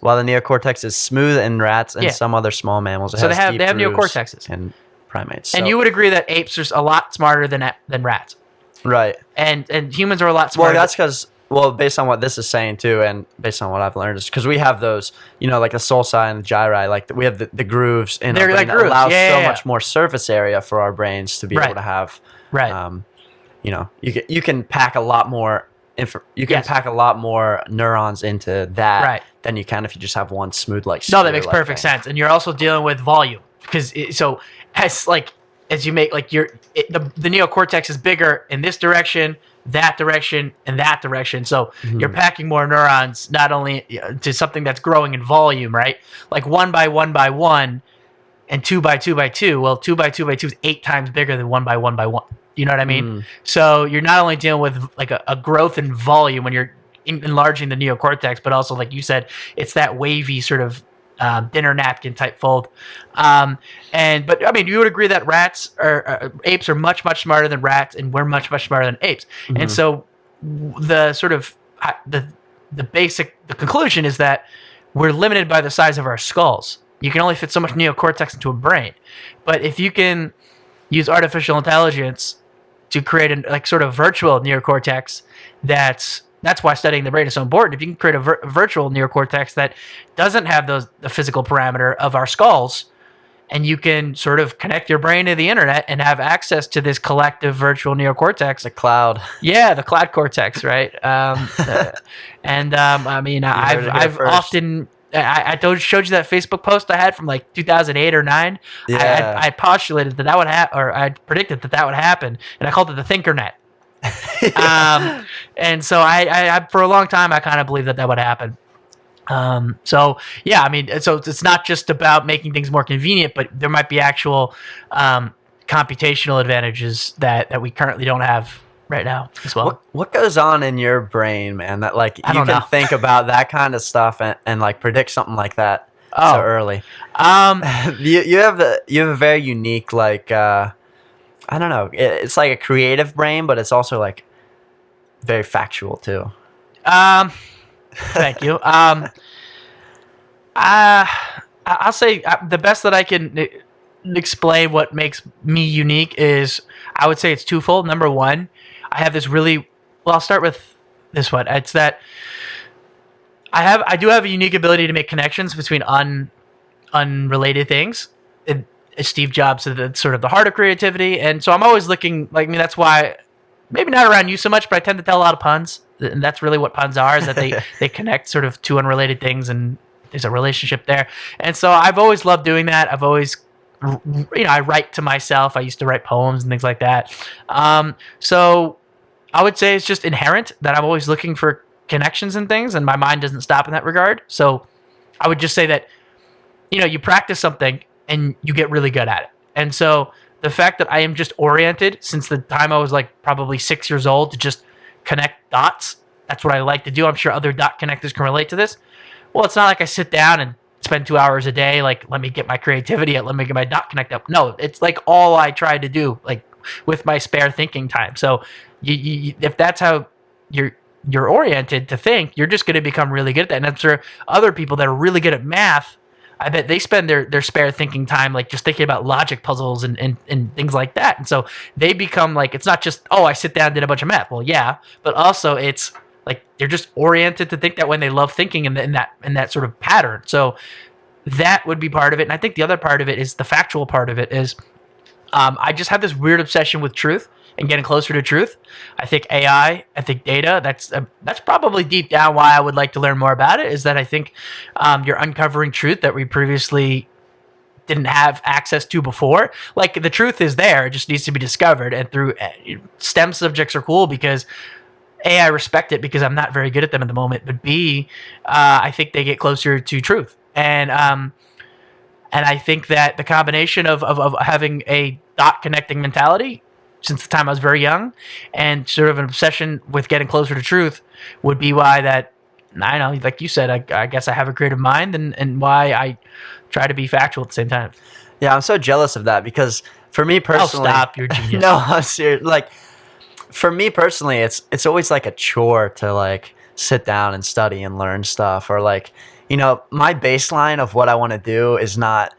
While the neocortex is smooth in rats and some other small mammals. So they have neocortexes. And primates. And you would agree that apes are a lot smarter than rats. Right. And humans are a lot smarter. Well, that's because... Well, based on what this is saying too, and based on what I've learned, is because we have those, like the sulci and the gyri, like we have the grooves in our brain that allows so much more surface area for our brains to be able to have. Right. You can pack a lot more. Pack a lot more neurons into that than you can if you just have one smooth No, that makes perfect sense, and you're also dealing with volume because as you make the neocortex is bigger in this direction, that direction, and that direction. So you're packing more neurons, not only to something that's growing in volume, right? Like 1 by 1 by 1 and 2 by 2 by 2. Well, 2 by 2 by 2 is 8 times bigger than 1 by 1 by 1. You know what I mean? So you're not only dealing with like a growth in volume when you're enlarging the neocortex, but also, like you said, it's that wavy sort of dinner napkin type fold. But I mean, you would agree that apes are much smarter than rats, and we're much smarter than apes. And so the sort of the conclusion is that we're limited by the size of our skulls. You can only fit so much neocortex into a brain. But if you can use artificial intelligence to create a sort of virtual neocortex, that's why studying the brain is so important. If you can create a virtual neocortex that doesn't have the physical parameter of our skulls, and you can sort of connect your brain to the internet and have access to this collective virtual neocortex. The cloud. Yeah, the cloud cortex, right? I mean, I've often... I showed you that Facebook post I had from like 2008 or 9. Yeah. I postulated that would happen, or I predicted that would happen, and I called it the Thinkernet. And so I for a long time I kind of believed that would happen. So yeah, I mean, so it's not just about making things more convenient, but there might be actual computational advantages that we currently don't have right now as well. What goes on in your brain, man, that like you can think about that kind of stuff and like predict something like that so early? You have a very unique, like I don't know, it's like a creative brain, but it's also like very factual too. Thank you. I'll say the best that I can explain what makes me unique is, I would say it's twofold. Number one, I have this I'll start with this one. It's that I do have a unique ability to make connections between unrelated things. Steve Jobs is the sort of the heart of creativity, and so I'm always looking. Like, I mean, that's why maybe not around you so much, but I tend to tell a lot of puns, and that's really what puns are. Is that they connect sort of two unrelated things, and there's a relationship there. And so I've always loved doing that. I've always, I write to myself. I used to write poems and things like that. So I would say it's just inherent that I'm always looking for connections and things, and my mind doesn't stop in that regard. So I would just say that, you practice something and you get really good at it. And so the fact that I am just oriented since the time I was like probably 6 years old to just connect dots, that's what I like to do. I'm sure other dot connectors can relate to this. Well, it's not like I sit down and spend 2 hours a day. Like, let me get my creativity up. Let me get my dot connect up. No, it's like all I try to do, like with my spare thinking time. So if that's how you're oriented to think, you're just going to become really good at that. And that's for other people that are really good at math. I bet they spend their spare thinking time like just thinking about logic puzzles and things like that. And so they become like, it's not just, oh, I sit down and did a bunch of math. Well, yeah, but also it's like they're just oriented to think that when they love thinking in that sort of pattern. So that would be part of it. And I think the other part of it is the factual part of it is I just have this weird obsession with truth and getting closer to truth. I think AI, I think data, that's probably deep down why I would like to learn more about it, is that I think you're uncovering truth that we previously didn't have access to before. Like, the truth is there, it just needs to be discovered. And through STEM subjects are cool because A, I respect it because I'm not very good at them at the moment, but B, I think they get closer to truth. And I think that the combination of having a dot connecting mentality since the time I was very young and sort of an obsession with getting closer to truth would be why that, I know, like you said, I guess I have a creative mind and why I try to be factual at the same time. Yeah, I'm so jealous of that because for me personally... Oh, stop, you're a genius. No, I'm serious. Like, for me personally, it's always like a chore to like sit down and study and learn stuff, or like, you know, my baseline of what I want to do is not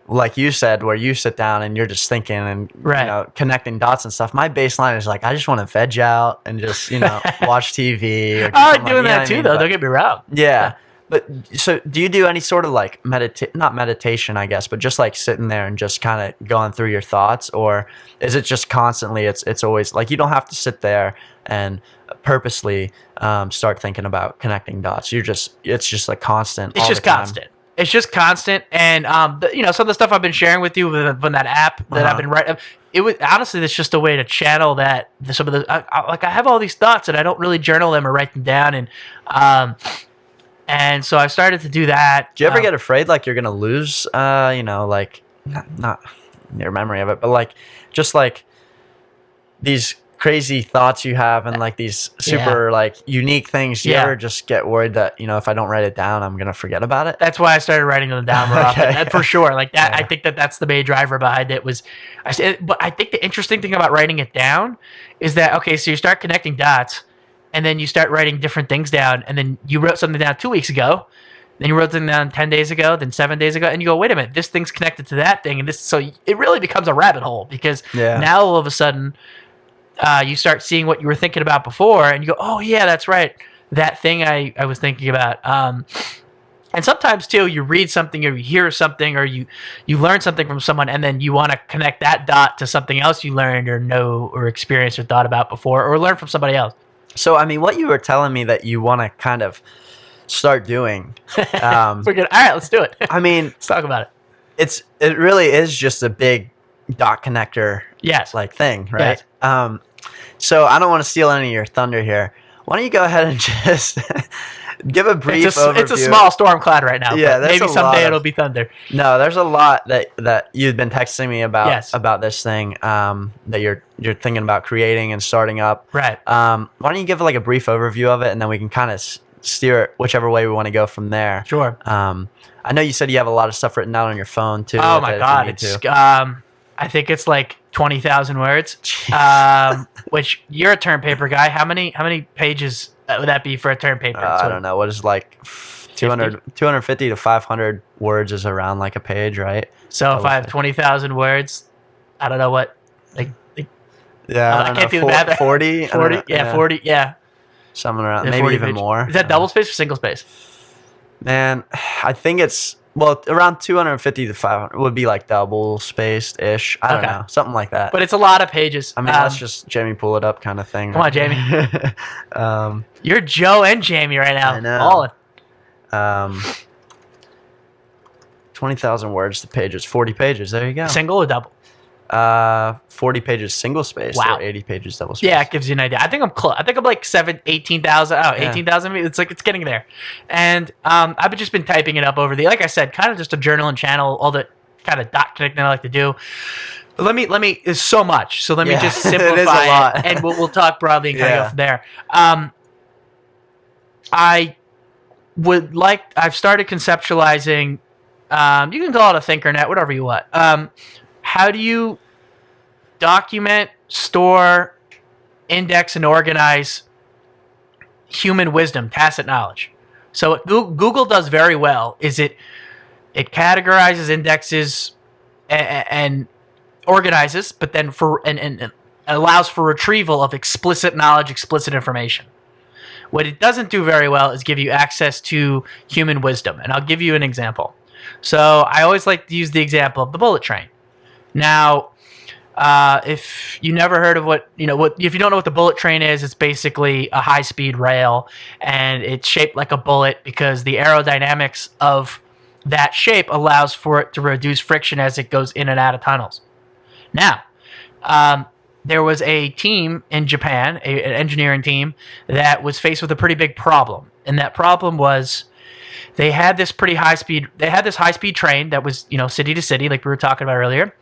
like you said, where you sit down and you're just thinking and right. You know, connecting dots and stuff. My baseline is like, I just want to veg out and just, you know, watch TV. Or I'm doing that too, though. Don't get me wrong. Yeah. But so do you do any sort of like not meditation, I guess, but just like sitting there and just kind of going through your thoughts? Or is it just constantly, it's always like, you don't have to sit there and purposely start thinking about connecting dots. It's just like constant. It's just constant. It's just constant. And, you know, some of the stuff I've been sharing with you from that app that I've been writing, it was honestly, it's just a way to channel that. Some of the, like, I have all these thoughts and I don't really journal them or write them down. And so I started to do that. Do you ever get afraid like you're going to lose, you know, like not your memory of it, but like just like these crazy thoughts you have and like these super like unique things? Do you ever just get worried that, you know, if I don't write it down, I'm going to forget about it? That's why I started writing them down more often. That for sure. Like that, I think that's the main driver behind it was, but I think the interesting thing about writing it down is that, okay, so you start connecting dots and then you start writing different things down, and then you wrote something down 2 weeks ago, then you wrote something down 10 days ago, then 7 days ago, and you go, wait a minute, this thing's connected to that thing. And this, so it really becomes a rabbit hole because now all of a sudden, you start seeing what you were thinking about before, and you go, oh, yeah, that's right. That thing I was thinking about. And sometimes, too, you read something or you hear something or you learn something from someone, and then you want to connect that dot to something else you learned or know or experienced or thought about before or learn from somebody else. So, I mean, what you were telling me that you want to kind of start doing. We're good. All right, let's do it. I mean, let's talk about it. It really is just a big dot connector like thing, right? Yes. So I don't want to steal any of your thunder here. Why don't you go ahead and just give a brief overview. It's a small storm cloud right now. Yeah, maybe someday it'll be thunder. No, there's a lot that you've been texting me about this thing that you're thinking about creating and starting up. Right. Why don't you give like a brief overview of it, and then we can kind of steer it whichever way we want to go from there. Sure. I know you said you have a lot of stuff written down on your phone too. Oh my God, it's I think it's like 20,000 words. Which you're a term paper guy. How many pages would that be for a term paper? I don't know. What is like 250 to 500 words is around like a page, right? So if I have 20,000 words, I don't know what I can't do the math. 40? 40? Yeah, 40. Yeah. Something around, maybe even more. Is that double space or single space? Man, I think it's around 250 to 500 would be like double spaced ish. I don't know, something like that. But it's a lot of pages. I mean, let's just Jamie pull it up kind of thing. Come on, Jamie. You're Joe and Jamie right now. I know. 20,000 words to pages, 40 pages. There you go. Single or double? 40 pages single space. Wow. Or 80 pages double space. Yeah, it gives you an idea. I think I'm close. I think I'm like 18,000. Oh, 18,000. It's like it's getting there. And I've just been typing it up over like I said, kind of just a journal and channel, all the kind of dot connecting I like to do. But let me. It's so much. So let me just simplify it, is a lot. and we'll talk broadly and kind of go from there. I've started conceptualizing You can call it a Thinkernet, whatever you want. How do you document, store, index, and organize human wisdom, tacit knowledge? So what Google does very well is it categorizes, indexes, and organizes, but then and allows for retrieval of explicit knowledge, explicit information. What it doesn't do very well is give you access to human wisdom, and I'll give you an example. So I always like to use the example of the bullet train. Now, if you never heard of if you don't know what the bullet train is, it's basically a high-speed rail, and it's shaped like a bullet because the aerodynamics of that shape allows for it to reduce friction as it goes in and out of tunnels. Now, there was a team in Japan, an engineering team, that was faced with a pretty big problem, and that problem was they had this high-speed train that was, city to city, like we were talking about earlier,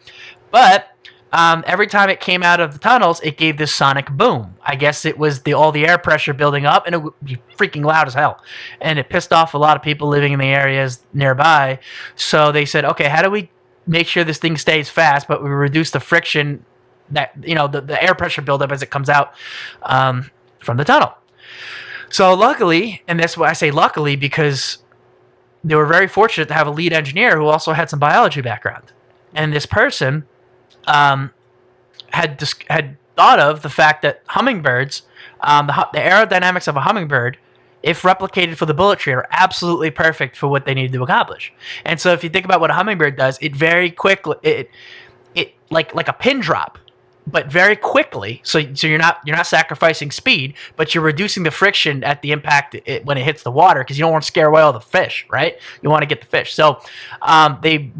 but every time it came out of the tunnels, it gave this sonic boom. I guess it was all the air pressure building up, and it would be freaking loud as hell. And it pissed off a lot of people living in the areas nearby. So they said, okay, how do we make sure this thing stays fast, but we reduce the friction that, the air pressure buildup as it comes out from the tunnel? So luckily, and that's why I say luckily, because they were very fortunate to have a lead engineer who also had some biology background. And this person had thought of the fact that hummingbirds, the aerodynamics of a hummingbird, if replicated for the bullet train, are absolutely perfect for what they need to accomplish. And so if you think about what a hummingbird does, it very quickly, it like a pin drop, but very quickly. So you're not sacrificing speed, but you're reducing the friction at the impact when it hits the water, because you don't want to scare away all the fish, right? You want to get the fish. So they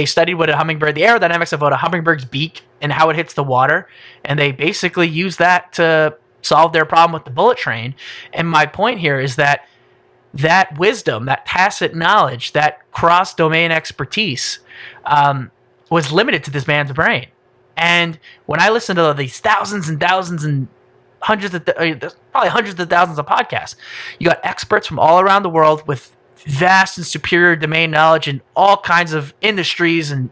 studied what the aerodynamics of what a hummingbird's beak and how it hits the water, and they basically used that to solve their problem with the bullet train. And my point here is that wisdom, that tacit knowledge, that cross-domain expertise was limited to this man's brain. And when I listen to these thousands and thousands and probably hundreds of thousands of podcasts, you got experts from all around the world with vast and superior domain knowledge in all kinds of industries and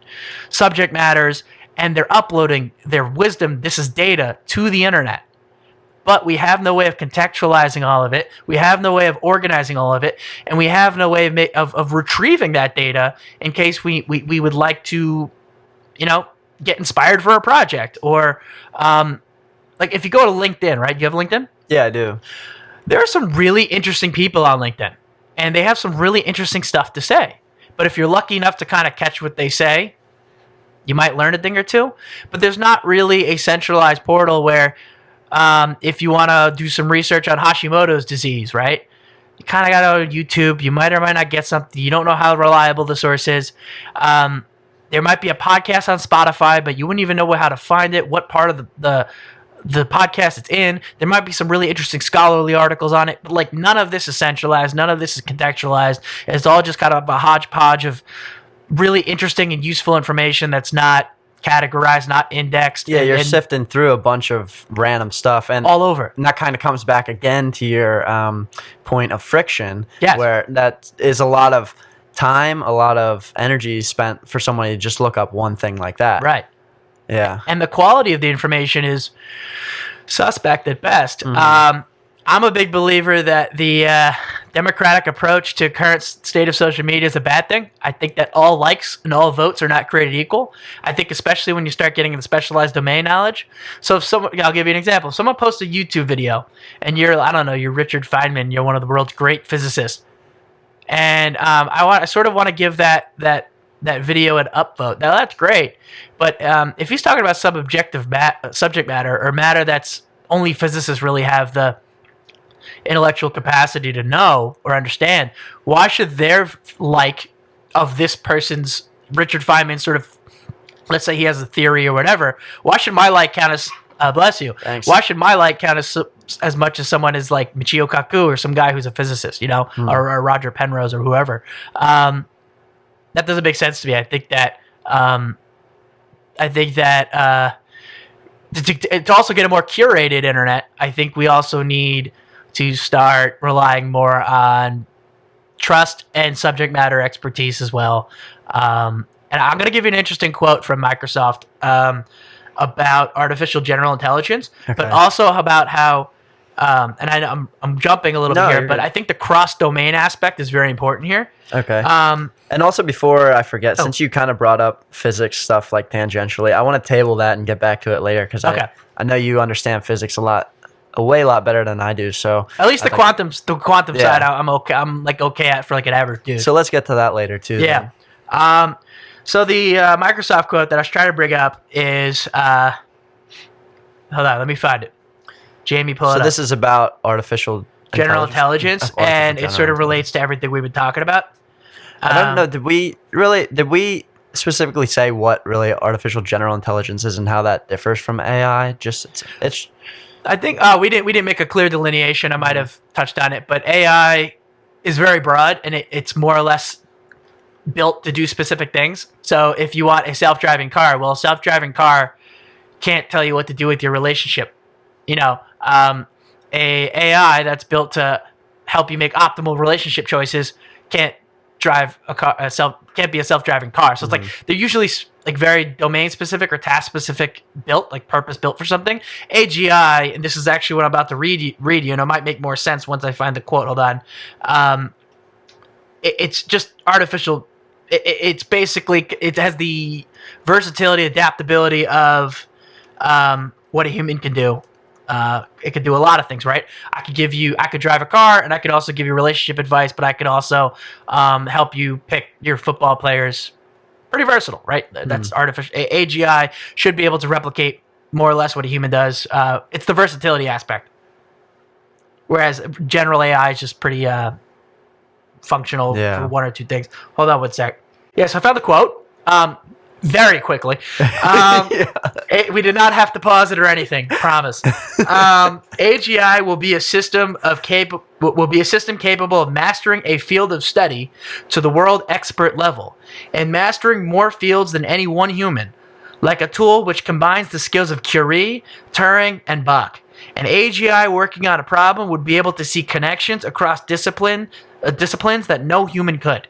subject matters, and they're uploading their wisdom, this is data, to the internet. But we have no way of contextualizing all of it. We have no way of organizing all of it. And we have no way of retrieving that data in case we would like to, get inspired for a project. Or like if you go to LinkedIn, right? You have LinkedIn? Yeah, I do. There are some really interesting people on LinkedIn, and they have some really interesting stuff to say. But if you're lucky enough to kind of catch what they say, you might learn a thing or two. But there's not really a centralized portal where if you want to do some research on Hashimoto's disease, right? You kind of got to go to YouTube. You might or might not get something. You don't know how reliable the source is. There might be a podcast on Spotify, but you wouldn't even know how to find it, what part of the podcast it's in. There might be some really interesting scholarly articles on it, but like none of this is centralized. None of this is contextualized. It's all just kind of a hodgepodge of really interesting and useful information that's not categorized, not indexed. Yeah, you're sifting through a bunch of random stuff, and all over. And that kind of comes back again to your point of friction, yes, where that is a lot of time, a lot of energy spent for somebody to just look up one thing like that. Right. Yeah. And the quality of the information is suspect at best. Mm-hmm. I'm a big believer that the democratic approach to current state of social media is a bad thing. I think that all likes and all votes are not created equal. I think especially when you start getting into specialized domain knowledge. So if I'll give you an example. If someone posts a YouTube video and you're Richard Feynman, you're one of the world's great physicists, and I sort of want to give that video an upvote. Now that's great, but if he's talking about some objective subject matter or matter that's only physicists really have the intellectual capacity to know or understand, why should their like of this person's Richard Feynman sort of, let's say he has a theory or whatever, why should my like count as bless you? Thanks. Why should my like count as much as someone is like Michio Kaku or some guy who's a physicist, or Roger Penrose or whoever? That doesn't make sense to me. I think that to also get a more curated internet, I think we also need to start relying more on trust and subject matter expertise as well. And I'm going to give you an interesting quote from Microsoft about artificial general intelligence, but also about how, and I'm jumping a little bit here, but I think the cross-domain aspect is very important here. Okay. And also, before I forget, since you kind of brought up physics stuff like tangentially, I want to table that and get back to it later because I know you understand physics a way lot better than I do. So at least the quantum side, I'm okay. I'm like okay at for like an average dude. So let's get to that later too. Yeah. Then. So the Microsoft quote that I was trying to bring up is, hold on, let me find it. Jamie, pull it up. So this is about artificial general intelligence, and it sort of relates to everything we've been talking about. I don't know. Did we specifically say what really artificial general intelligence is and how that differs from AI? Just it's. I think we didn't make a clear delineation. I might have touched on it, but AI is very broad, and it's more or less built to do specific things. So if you want a self-driving car, well, a self-driving car can't tell you what to do with your relationship. A AI that's built to help you make optimal relationship choices can't drive a car. Can't be a self-driving car. So it's like they're usually like very domain-specific or task-specific built, like purpose-built for something. AGI, and this is actually what I'm about to read you, and it might make more sense once I find the quote. Hold on. It's just artificial. It's basically, it has the versatility, adaptability of what a human can do. It could do a lot of things, right? I could drive a car, and I could also give you relationship advice, but I could also help you pick your football players. Pretty versatile, right? That's artificial. AGI should be able to replicate more or less what a human does. It's the versatility aspect. Whereas general AI is just pretty functional for one or two things. Hold on one sec. Yes, I found the quote. Very quickly. We did not have to pause it or anything. Promise. AGI will be a system capable of mastering a field of study to the world expert level, and mastering more fields than any one human, like a tool which combines the skills of Curie, Turing, and Bach. An AGI working on a problem would be able to see connections across disciplines that no human could.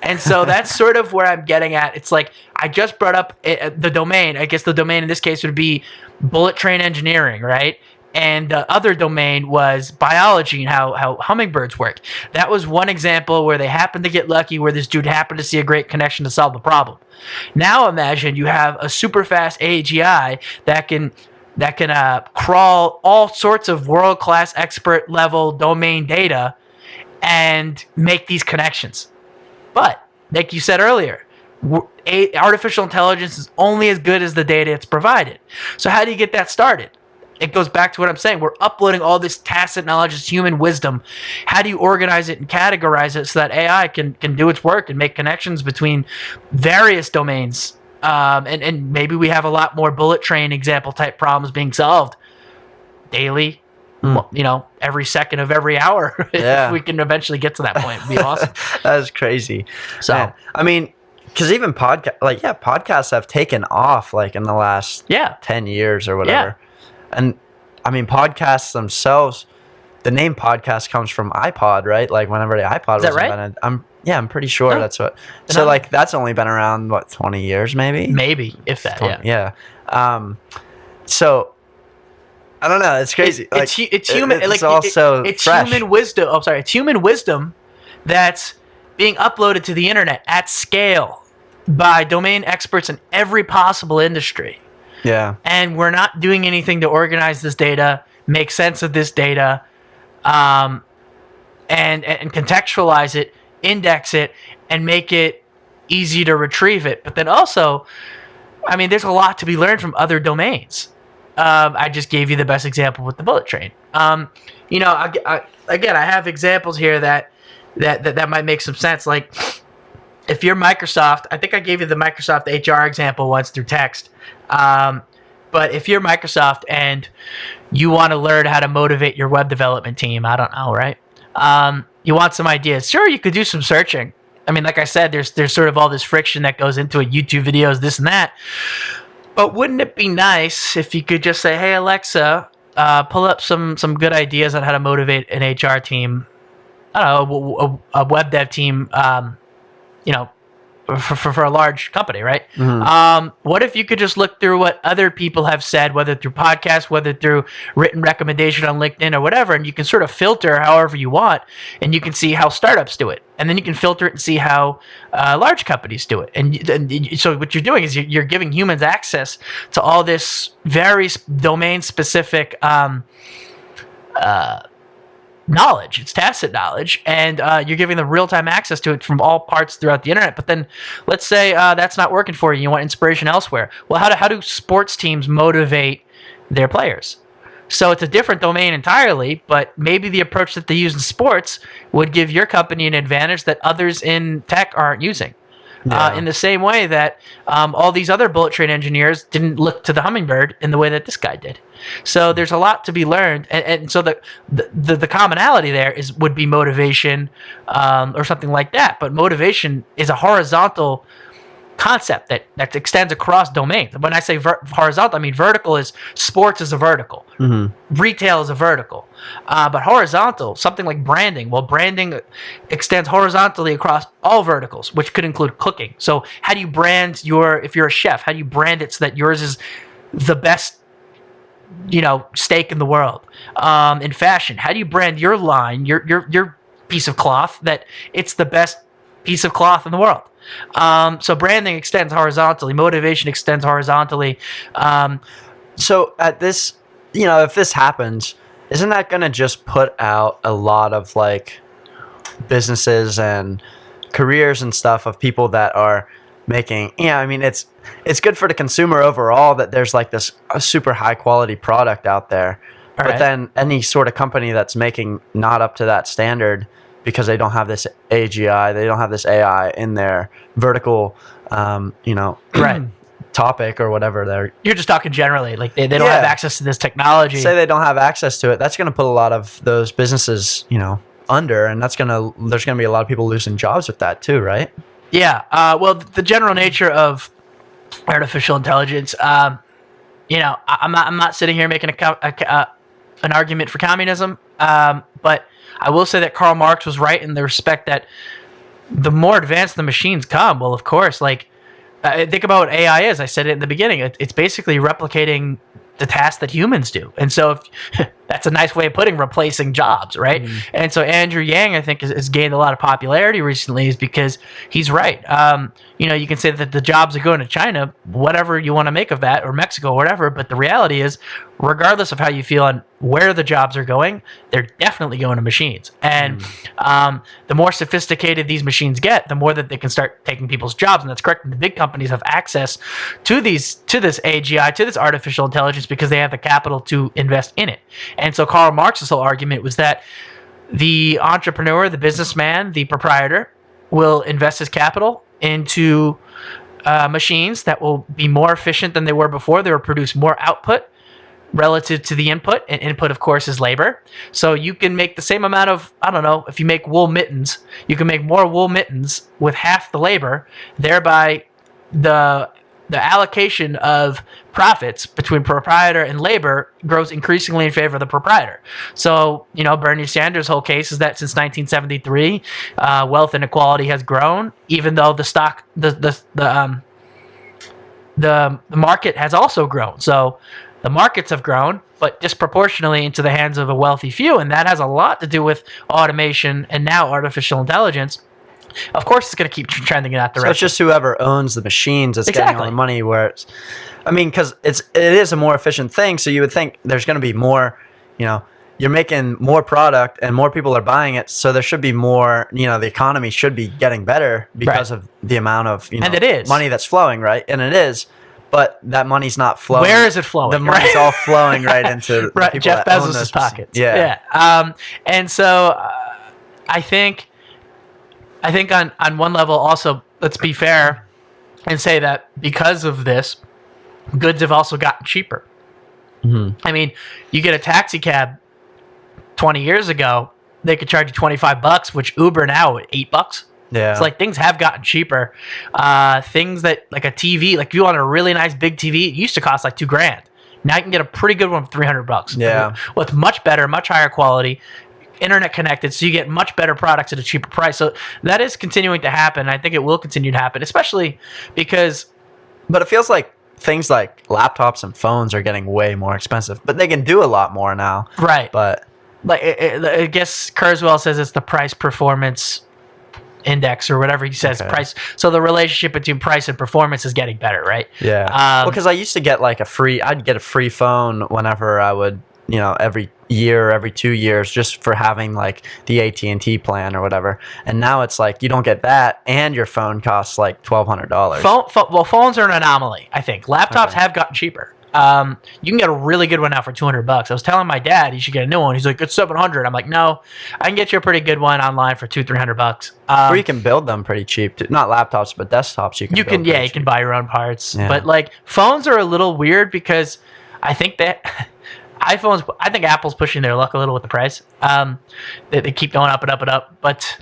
And so that's sort of where I'm getting at. It's like I just brought up the domain. I guess the domain in this case would be bullet train engineering, right? And the other domain was biology and how hummingbirds work. That was one example where they happened to get lucky, where this dude happened to see a great connection to solve the problem. Now imagine you have a super fast AGI that can crawl all sorts of world-class expert level domain data and make these connections. But, like you said earlier, artificial intelligence is only as good as the data it's provided. So how do you get that started? It goes back to what I'm saying. We're uploading all this tacit knowledge, this human wisdom. How do you organize it and categorize it so that AI can do its work and make connections between various domains? And maybe we have a lot more bullet train example type problems being solved daily. Every second of every hour. If we can eventually get to that point, it'd be awesome. That is crazy. So, man, I mean, because even podcasts have taken off like in the last 10 years or whatever. And I mean, podcasts themselves, the name podcast comes from iPod, right? Like whenever the iPod was invented. I'm pretty sure that's what. So like that's only been around 20 years, maybe. Maybe if that. 20, yeah. So. I don't know. It's crazy. It's human. It's also it's fresh. Human wisdom. Oh, sorry. It's human wisdom that's being uploaded to the internet at scale by domain experts in every possible industry. Yeah. And we're not doing anything to organize this data, make sense of this data, and contextualize it, index it, and make it easy to retrieve it. But then also, I mean, there's a lot to be learned from other domains. I just gave you the best example with the bullet train. I have examples here that might make some sense. Like, if you're Microsoft, I think I gave you the Microsoft HR example once through text. But if you're Microsoft and you want to learn how to motivate your web development team, I don't know, right? You want some ideas. Sure, you could do some searching. I mean, like I said, there's sort of all this friction that goes into it, YouTube videos, this and that. But wouldn't it be nice if you could just say, hey, Alexa, pull up some good ideas on how to motivate an HR team I don't know, a web dev team, you know, for a large company, right? What if you could just look through what other people have said, whether through podcasts, whether through written recommendation on LinkedIn or whatever, and you can sort of filter however you want, and you can see how startups do it, and then you can filter it and see how large companies do it. And so what you're doing is you're giving humans access to all this very domain specific knowledge. It's tacit knowledge, and you're giving them real-time access to it from all parts throughout the internet. But then let's say that's not working for you. You want inspiration elsewhere. Well, how do sports teams motivate their players? So it's a different domain entirely, but maybe the approach that they use in sports would give your company an advantage that others in tech aren't using. In the same way that all these other bullet train engineers didn't look to the Hummingbird in the way that this guy did. So there's a lot to be learned, and so the commonality there would be motivation or something like that. But motivation is a horizontal concept that extends across domains. When I say horizontal, I mean vertical is sports is a vertical, retail is a vertical, but horizontal, something like branding. Well, branding extends horizontally across all verticals, which could include cooking. So how do you brand if you're a chef, how do you brand it so that yours is the best, steak in the world? In fashion, how do you brand your line, your piece of cloth, that it's the best piece of cloth in the world? So branding extends horizontally, motivation extends horizontally. So at this, if this happens, isn't that going to just put out a lot of like businesses and careers and stuff of people that are making, it's good for the consumer overall that there's like this super high quality product out there. All but right. Then any sort of company that's making not up to that standard, because they don't have this AGI, they don't have this AI in their vertical, right. topic or whatever. You're just talking generally, like they don't have access to this technology. Say they don't have access to it. That's going to put a lot of those businesses, under, and there's going to be a lot of people losing jobs with that too, right? Yeah. Well, the general nature of artificial intelligence, I'm not sitting here making an argument for communism, but I will say that Karl Marx was right in the respect that the more advanced the machines come, well, of course, think about what AI is. I said it in the beginning. It's basically replicating the tasks that humans do. And so that's a nice way of putting replacing jobs, right? Mm-hmm. And so Andrew Yang, I think, has gained a lot of popularity recently is because he's right. You can say that the jobs are going to China, whatever you want to make of that, or Mexico, or whatever. But the reality is, regardless of how you feel on where the jobs are going, they're definitely going to machines. And the more sophisticated these machines get, the more that they can start taking people's jobs. And that's correct. And the big companies have access to this AGI, to this artificial intelligence, because they have the capital to invest in it. And so Karl Marx's whole argument was that the entrepreneur, the businessman, the proprietor will invest his capital into machines that will be more efficient than they were before. They will produce more output relative to the input, and input, of course, is labor. So you can make the same amount of, if you make wool mittens, you can make more wool mittens with half the labor, thereby the allocation of profits between proprietor and labor grows increasingly in favor of the proprietor. So, Bernie Sanders' whole case is that since 1973, wealth inequality has grown, even though the market has also grown. So the markets have grown, but disproportionately into the hands of a wealthy few, and that has a lot to do with automation and now artificial intelligence. Of course, it's going to keep trending in that direction. So it's just whoever owns the machines that's getting all the money. Because it is a more efficient thing. So you would think there's going to be more. You're making more product and more people are buying it. So there should be more. The economy should be getting better because of the amount of and it is. money that's flowing, right? And it is. But that money's not flowing. Where is it flowing? The money's all flowing right into right, people Jeff that own Bezos' pockets. Yeah. And so I think on one level also, let's be fair and say that because of this, goods have also gotten cheaper. Mm-hmm. You get a taxi cab 20 years ago, they could charge you $25, which Uber now at $8. Yeah. It's like things have gotten cheaper. Things that like a TV, like if you want a really nice big TV, it used to cost like $2,000. Now you can get a pretty good one for $300. Yeah. With much better, much higher quality, internet connected, so you get much better products at a cheaper price. So that is continuing to happen. I think it will continue to happen, especially because. But it feels like things like laptops and phones are getting way more expensive, but they can do a lot more now. Right. But like, I guess Kurzweil says it's the price performance index or whatever he says. Okay. Price. So the relationship between price and performance is getting better, right? yeah, well, because I used to get like I'd get a free phone whenever I would, every year, every 2 years, just for having like the AT&T plan or whatever. And now it's like you don't get that, and your phone costs like $1,200. Well, phones are an anomaly, I think. Laptops have gotten cheaper. You can get a really good one now for $200. I was telling my dad he should get a new one. He's like, it's $700. I'm like, no, I can get you a pretty good one online for $200-$300. Or you can build them pretty cheap too. Not laptops, but desktops. You can buy your own parts. Yeah. But like phones are a little weird because I think that I think Apple's pushing their luck a little with the price. They keep going up and up and up, but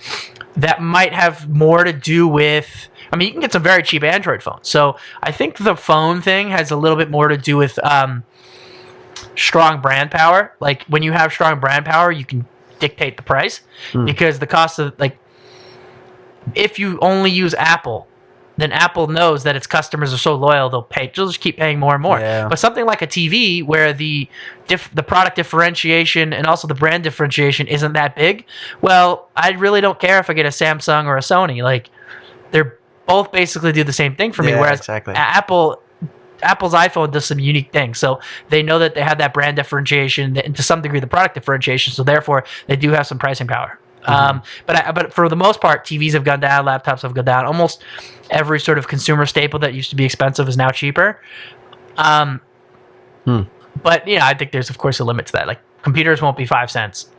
that might have more to do with. I mean, you can get some very cheap Android phones. So I think the phone thing has a little bit more to do with strong brand power. Like when you have strong brand power, you can dictate the price because the cost of like if you only use Apple, then Apple knows that its customers are so loyal they'll just keep paying more and more. Yeah. But something like a TV where the product differentiation and also the brand differentiation isn't that big, well, I really don't care if I get a Samsung or a Sony. Like they're both basically do the same thing for me. Yeah, Whereas exactly. Apple's iPhone does some unique things. So they know that they have that brand differentiation and to some degree the product differentiation. So therefore they do have some pricing power. But for the most part, TVs have gone down, laptops have gone down. Almost every sort of consumer staple that used to be expensive is now cheaper. But I think there's of course a limit to that. Like computers won't be 5 cents.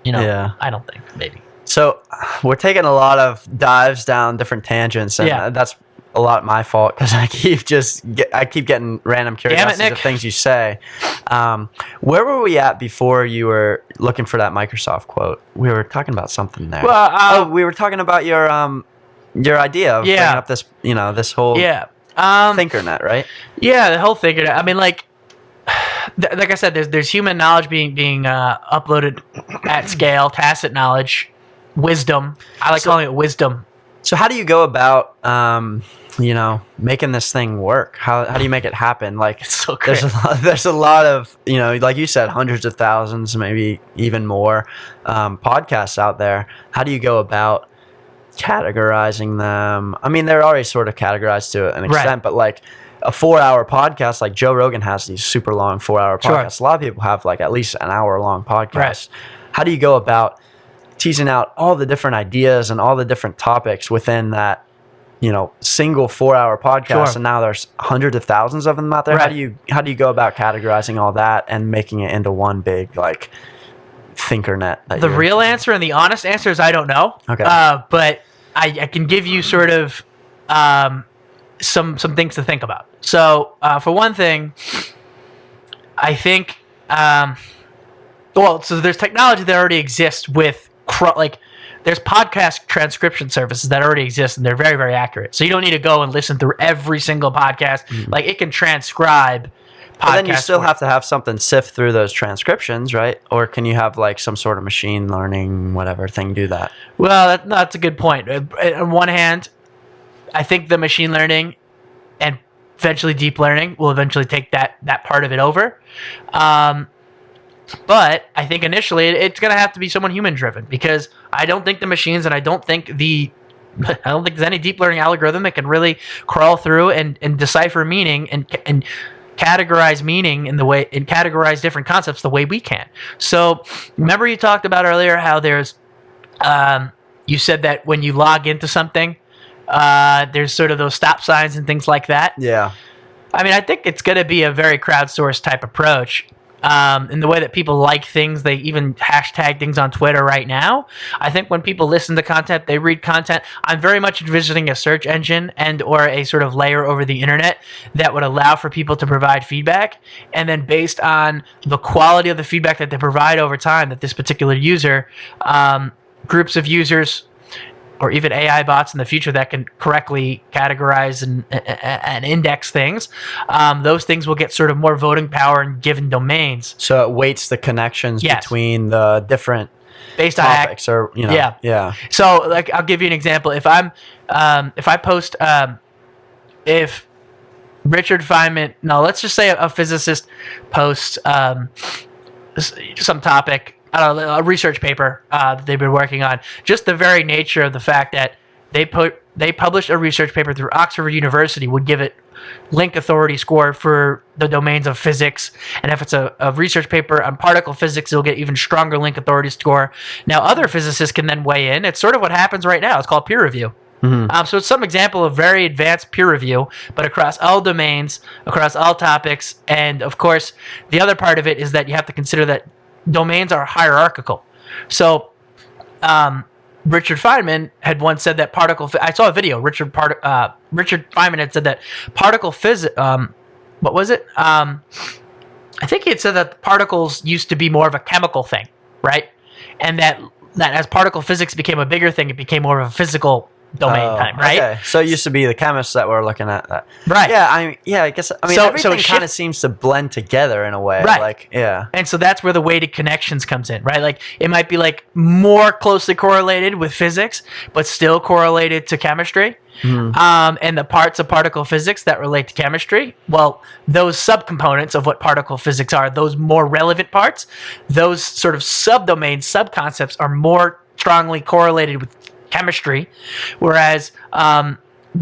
Yeah. I don't think maybe. So we're taking a lot of dives down different tangents, and that's a lot my fault because I keep getting random curiosities of things you say. Where were we at before you were looking for that Microsoft quote? We were talking about something there. Well, we were talking about your idea of bringing up this whole Thinkernet, right? Yeah, the whole Thinkernet. I mean, like I said, there's human knowledge being uploaded at scale, tacit knowledge, wisdom. I like calling it wisdom. So how do you go about making this thing work? How do you make it happen? Like it's so great. There's a lot of like you said, hundreds of thousands, maybe even more podcasts out there. How do you go about categorizing them? I mean, they're already sort of categorized to an extent, right. But like a 4-hour podcast, like Joe Rogan has these super long 4-hour podcasts. Sure. A lot of people have like at least an hour-long podcast. Right. How do you go about teasing out all the different ideas and all the different topics within that single 4-hour podcast? Sure. And now there's hundreds of thousands of them out there. Right. How do you go about categorizing all that and making it into one big like Thinkernet? The real answer and the honest answer is I don't know. Okay. But I can give you sort of some things to think about. So for one thing, I think so there's technology that already exists with there's podcast transcription services that already exist and they're very, very accurate. So you don't need to go and listen through every single podcast. Mm-hmm. Like it can transcribe podcasts. But then you still have to have something sift through those transcriptions, right? Or can you have like some sort of machine learning, whatever thing do that? Well, that's a good point. On one hand, I think the machine learning and eventually deep learning will eventually take that part of it over. But I think initially it's going to have to be someone human driven because I don't think the machines and I don't think there's any deep learning algorithm that can really crawl through and decipher meaning and categorize meaning and categorize different concepts the way we can. So remember you talked about earlier how there's you said that when you log into something there's sort of those stop signs and things like that. Yeah. I mean, I think it's going to be a very crowdsourced type approach. In the way that people like things, they even hashtag things on Twitter right now. I think when people listen to content, they read content. I'm very much envisioning a search engine and or a sort of layer over the internet that would allow for people to provide feedback. And then based on the quality of the feedback that they provide over time, that this particular user, groups of users, or even AI bots in the future that can correctly categorize and index things, those things will get sort of more voting power in given domains. So it weights the connections Yes. between the different based on topics or Yeah. So like I'll give you an example. If I post if Richard Feynman, no, let's just say a physicist posts some topic, I don't know, a research paper that they've been working on. Just the very nature of the fact that they published a research paper through Oxford University would give it link authority score for the domains of physics. And if it's a research paper on particle physics, it'll get even stronger link authority score. Now, other physicists can then weigh in. It's sort of what happens right now. It's called peer review. Mm-hmm. So it's some example of very advanced peer review, but across all domains, across all topics. And of course, the other part of it is that you have to consider that domains are hierarchical. So Richard Feynman had once said that I saw a video. Richard Feynman had said that particle physics. What was it? I think he had said that particles used to be more of a chemical thing, right? And that as particle physics became a bigger thing, it became more of a physical domain time, right? Okay. So it used to be the chemists that were looking at that. Right. Yeah, I guess So everything kind of seems to blend together in a way. Right. Like, yeah. And so that's where the weighted connections comes in, right? Like it might be like more closely correlated with physics, but still correlated to chemistry. Mm-hmm. And the parts of particle physics that relate to chemistry, well, those subcomponents of what particle physics are, those more relevant parts, those sort of subdomains, subconcepts are more strongly correlated with chemistry, whereas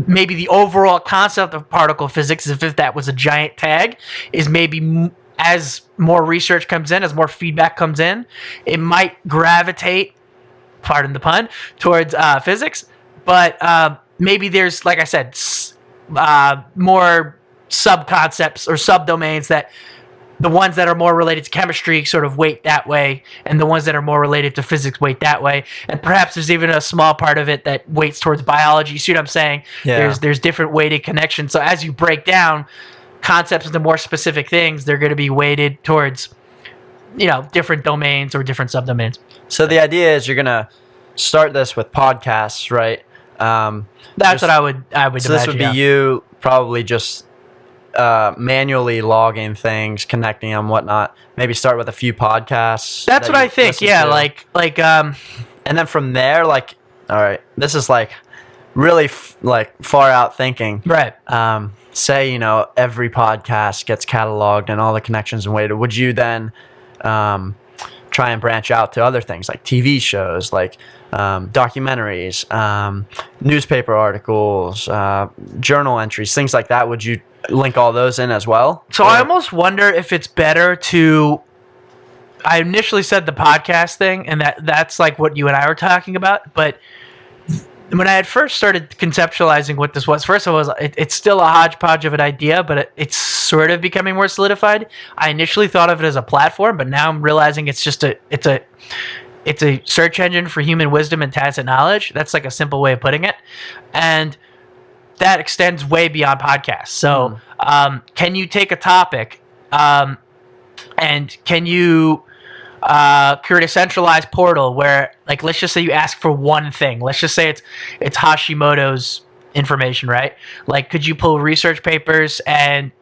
maybe the overall concept of particle physics, if that was a giant tag, is maybe as more research comes in, as more feedback comes in, it might gravitate, pardon the pun, towards physics, but maybe there's, like I said, more subconcepts or subdomains that the ones that are more related to chemistry sort of weight that way, and the ones that are more related to physics weight that way. And perhaps there's even a small part of it that weights towards biology. You see what I'm saying? Yeah. There's different weighted connections. So as you break down concepts into more specific things, they're going to be weighted towards, different domains or different subdomains. So the idea is you're gonna start this with podcasts, right? That's what I would So imagine. this would be you probably just manually logging things, connecting them, whatnot. Maybe start with a few podcasts. That's what I think. Yeah, and then from there, like, all right, this is like really far out thinking. right. Say every podcast gets cataloged and all the connections and weighted. Would you then try and branch out to other things like TV shows, like documentaries, newspaper articles, journal entries, things like that? Would you link all those in as well? So I almost wonder if it's better to. I initially said the podcast thing, and that's like what you and I were talking about. But when I had first started conceptualizing what this was, first of all, it's still a hodgepodge of an idea, but it's sort of becoming more solidified. I initially thought of it as a platform, but now I'm realizing it's a search engine for human wisdom and tacit knowledge. That's like a simple way of putting it. And that extends way beyond podcasts. So can you take a topic and can you create a centralized portal where, like, let's just say you ask for one thing. Let's just say it's Hashimoto's information, right? Like, could you pull research papers and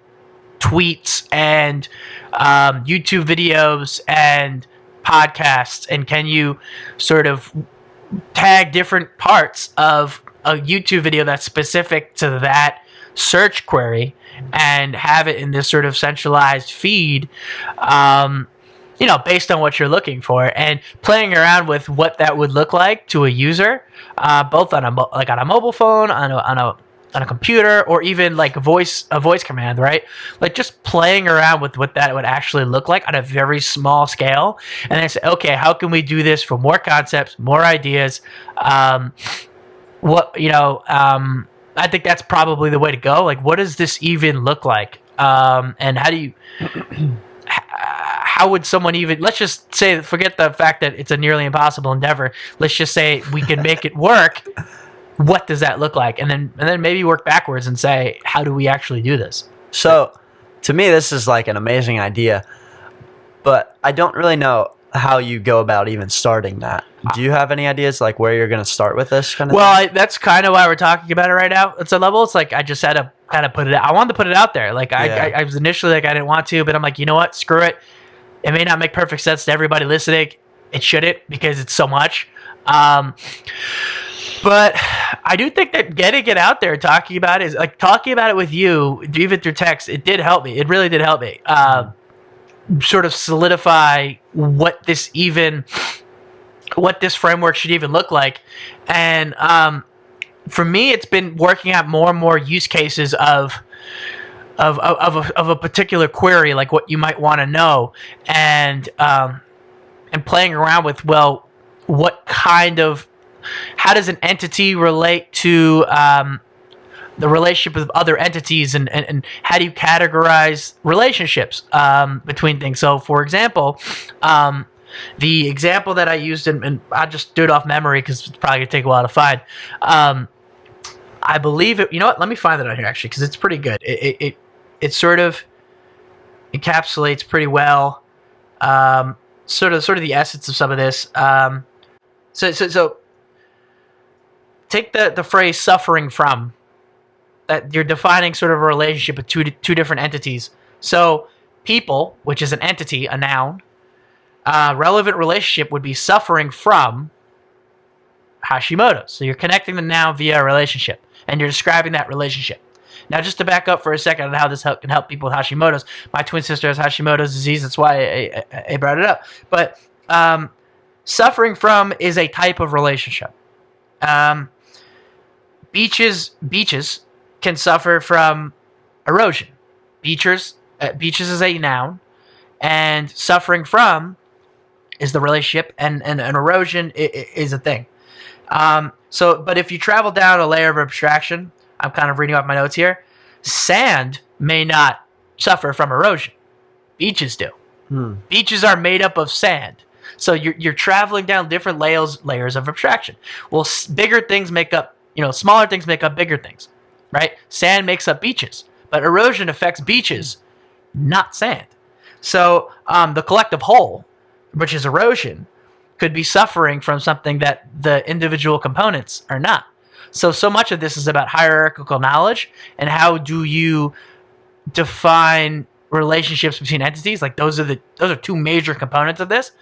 tweets and YouTube videos and podcasts, and can you sort of tag different parts of a YouTube video that's specific to that search query and have it in this sort of centralized feed, based on what you're looking for, and playing around with what that would look like to a user, both on a mobile phone, on a computer, or even like a voice command, right? Like just playing around with what that would actually look like on a very small scale, and then say, okay, how can we do this for more concepts, more ideas? I think that's probably the way to go. Like, what does this even look like? And how do you? How would someone even? Let's just say, forget the fact that it's a nearly impossible endeavor. Let's just say we can make it work. What does that look like? And then maybe work backwards and say, how do we actually do this? So, to me, this is like an amazing idea, but I don't really know how you go about even starting that. Do you have any ideas like where you're going to start with this kind of thing? That's kind of why we're talking about it right now. It's a level. It's like I just had to kind of put it out. I wanted to put it out there. Like I was initially like I didn't want to, but I'm like, you know what? Screw it. It may not make perfect sense to everybody listening. it shouldn't because it's so much. But I do think that getting it out there, talking about it, talking about it with you, even through text, it did help me. It really did help me sort of solidify what this framework should even look like. And for me, it's been working out more and more use cases of a particular query, like what you might want to know, and playing around with, well, how does an entity relate to the relationship with other entities, and how do you categorize relationships between things? So, for example, the example that I used, and I just do it off memory because it's probably going to take a while to find. I believe it. You know what? Let me find it on here actually, because it's pretty good. It sort of encapsulates pretty well, sort of the essence of some of this. So take the phrase "suffering from." That you're defining sort of a relationship with two different entities. So people, which is an entity, a noun, relevant relationship would be suffering from Hashimoto's. So you're connecting the noun via a relationship, and you're describing that relationship. Now, just to back up for a second on how this can help people with Hashimoto's, my twin sister has Hashimoto's disease. That's why I brought it up. But suffering from is a type of relationship. Beaches can suffer from erosion. Beaches is a noun, and suffering from is the relationship, and erosion is a thing. But if you travel down a layer of abstraction, I'm kind of reading off my notes here, sand may not suffer from erosion. Beaches do. Beaches are made up of sand. So you're traveling down different layers of abstraction. Well, bigger things make up, smaller things make up bigger things. Right? Sand makes up beaches, but erosion affects beaches, not sand. So the collective whole, which is erosion, could be suffering from something that the individual components are not. So much of this is about hierarchical knowledge and how do you define relationships between entities. Like those are two major components of this.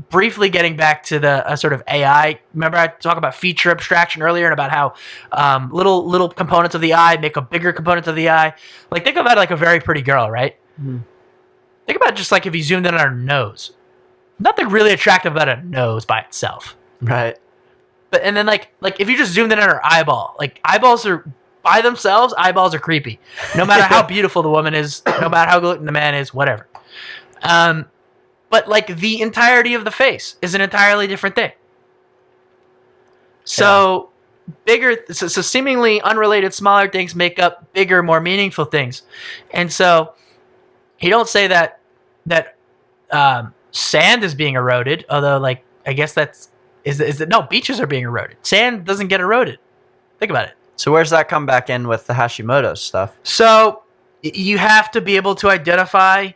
Briefly getting back to the sort of AI, remember I talked about feature abstraction earlier and about how little components of the eye make a bigger component of the eye. Like think about it like a very pretty girl, right? Think about it just like if you zoomed in on her nose. Nothing really attractive about a nose by itself. Right. And then like if you just zoomed in on her eyeball, like eyeballs are by themselves, eyeballs are creepy. No matter how beautiful the woman is, no matter how good looking the man is, whatever. But like the entirety of the face is an entirely different thing. So so seemingly unrelated smaller things make up bigger, more meaningful things. And so you don't say that sand is being eroded, although like I guess no, beaches are being eroded. Sand doesn't get eroded. Think about it. So where's that come back in with the Hashimoto's stuff? So you have to be able to identify.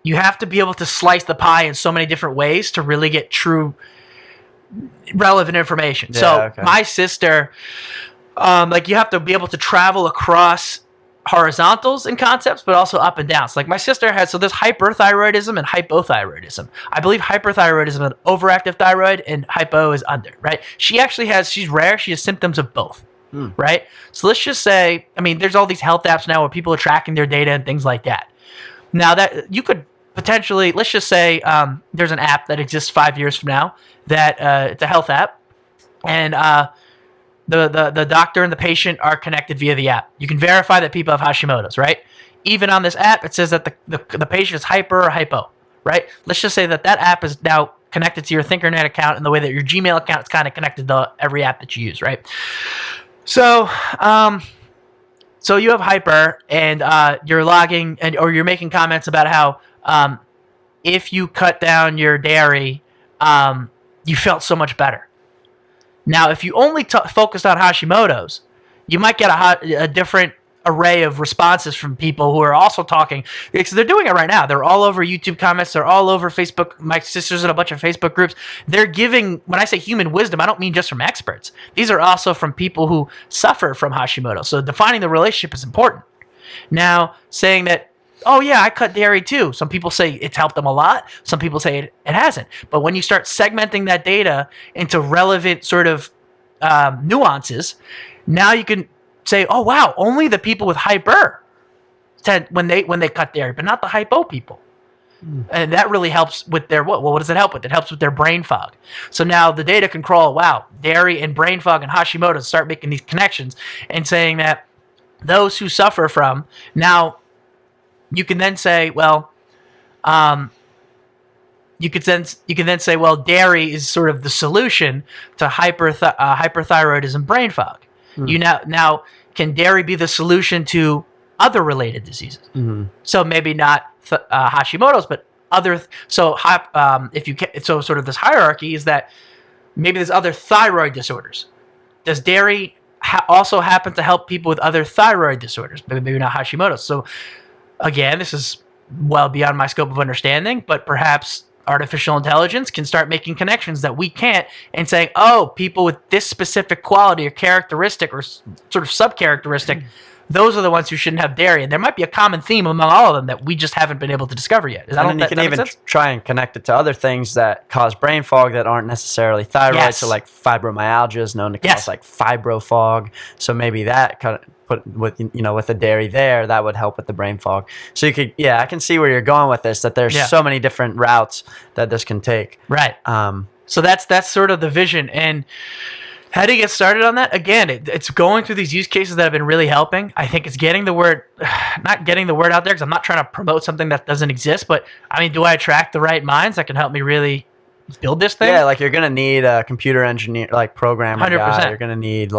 You have to be able to slice the pie in so many different ways to really get true relevant information. My sister, you have to be able to travel across horizontals and concepts, but also up and down. So like my sister has, there's hyperthyroidism and hypothyroidism. I believe hyperthyroidism is an overactive thyroid and hypo is under, right? She's rare. She has symptoms of both, right? So let's just say, there's all these health apps now where people are tracking their data and things like that. Now that you could potentially, let's just say there's an app that exists 5 years from now that it's a health app, and the doctor and the patient are connected via the app. You can verify that people have Hashimoto's, right? Even on this app, it says that the patient is hyper or hypo, right? Let's just say that app is now connected to your Thinkernet account in the way that your Gmail account is kind of connected to every app that you use, right? So you have hyper, and you're logging, or you're making comments about how if you cut down your dairy, you felt so much better. Now, if you only focused on Hashimoto's, you might get a different array of responses from people who are also talking. Because they're doing it right now. They're all over YouTube comments. They're all over Facebook. My sister's in a bunch of Facebook groups. They're giving, when I say human wisdom, I don't mean just from experts. These are also from people who suffer from Hashimoto. So defining the relationship is important. Now, saying that oh yeah, I cut dairy too. Some people say it's helped them a lot. Some people say it hasn't. But when you start segmenting that data into relevant sort of nuances, now you can say, oh wow, only the people with hyper tend when they cut dairy, but not the hypo people. And that really helps with their what does it help with? It helps with their brain fog. So now the data can crawl, wow, dairy and brain fog and Hashimoto's, start making these connections and saying that those who suffer from, now you can then say, well, you could then say, well, dairy is sort of the solution to hyperthyroidism, brain fog. You now can dairy be the solution to other related diseases? So maybe not Hashimoto's, but other. So if you can, so sort of this hierarchy is that maybe there's other thyroid disorders. Does dairy also happen to help people with other thyroid disorders? Maybe not Hashimoto's. So again, this is well beyond my scope of understanding, but perhaps artificial intelligence can start making connections that we can't, and saying, oh, people with this specific quality or characteristic or sort of subcharacteristic, those are the ones who shouldn't have dairy. And there might be a common theme among all of them that we just haven't been able to discover yet. And then you can even try and connect it to other things that cause brain fog that aren't necessarily thyroid. Yes. So like fibromyalgia is known to cause like fibro fog. So maybe that kind of put with with the dairy there, that would help with the brain fog. So you could, I can see where you're going with this, that there's so many different routes that this can take. Right. So that's sort of the vision. And how do you get started on that? Again, it's going through these use cases that have been really helping. I think it's getting the word, not getting the word out there, because I'm not trying to promote something that doesn't exist, but I mean, do I attract the right minds that can help me really build this thing? Yeah, like you're going to need a computer engineer, like programmer 100%. guy. You're going to need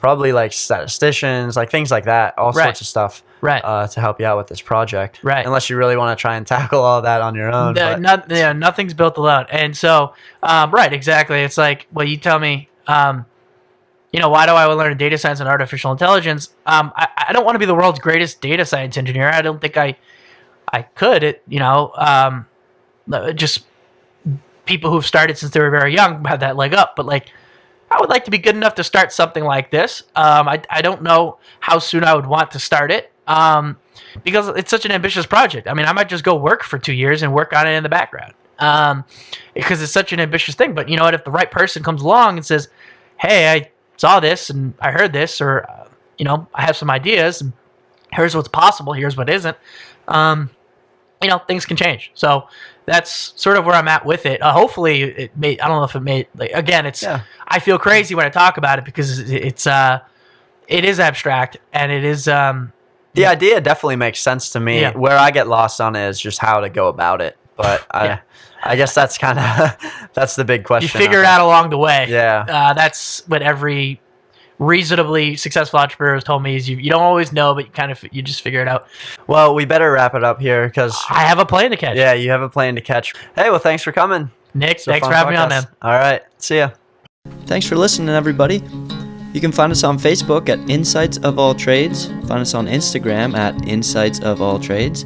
probably statisticians, like things like that, all sorts of stuff, to help you out with this project. Right. Unless you really want to try and tackle all that on your own. Nothing's built alone. And so, exactly. It's like, well, you tell me, why do I want to learn data science and artificial intelligence? I don't want to be the world's greatest data science engineer. I don't think I could. Just people who've started since they were very young have that leg up. But I would like to be good enough to start something like this. I don't know how soon I would want to start it because it's such an ambitious project. I mean, I might just go work for 2 years and work on it in the background because it's such an ambitious thing. But you know what? If the right person comes along and says, hey, I saw this and I heard this, or, I have some ideas and here's what's possible, here's what isn't, things can change. So that's sort of where I'm at with it. Hopefully it made, I don't know if it made, I feel crazy when I talk about it because it is abstract and it is, the idea definitely makes sense to me. Where I get lost on it is just how to go about it. But I guess that's that's the big question. You figure it out along the way. Yeah. That's what every reasonably successful entrepreneur has told me is you don't always know, but you just figure it out. Well, we better wrap it up here because I have a plane to catch. Yeah, you have a plane to catch. Hey, well, thanks for coming, Nick. Thanks for having me on, man. All right. See ya. Thanks for listening, everybody. You can find us on Facebook at Insights of All Trades. Find us on Instagram at Insights of All Trades.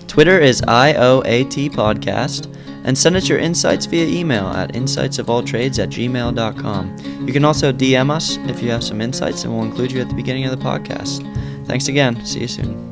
Twitter is IOAT Podcast. And send us your insights via email at insightsofalltrades@gmail.com. You can also DM us if you have some insights, and we'll include you at the beginning of the podcast. Thanks again. See you soon.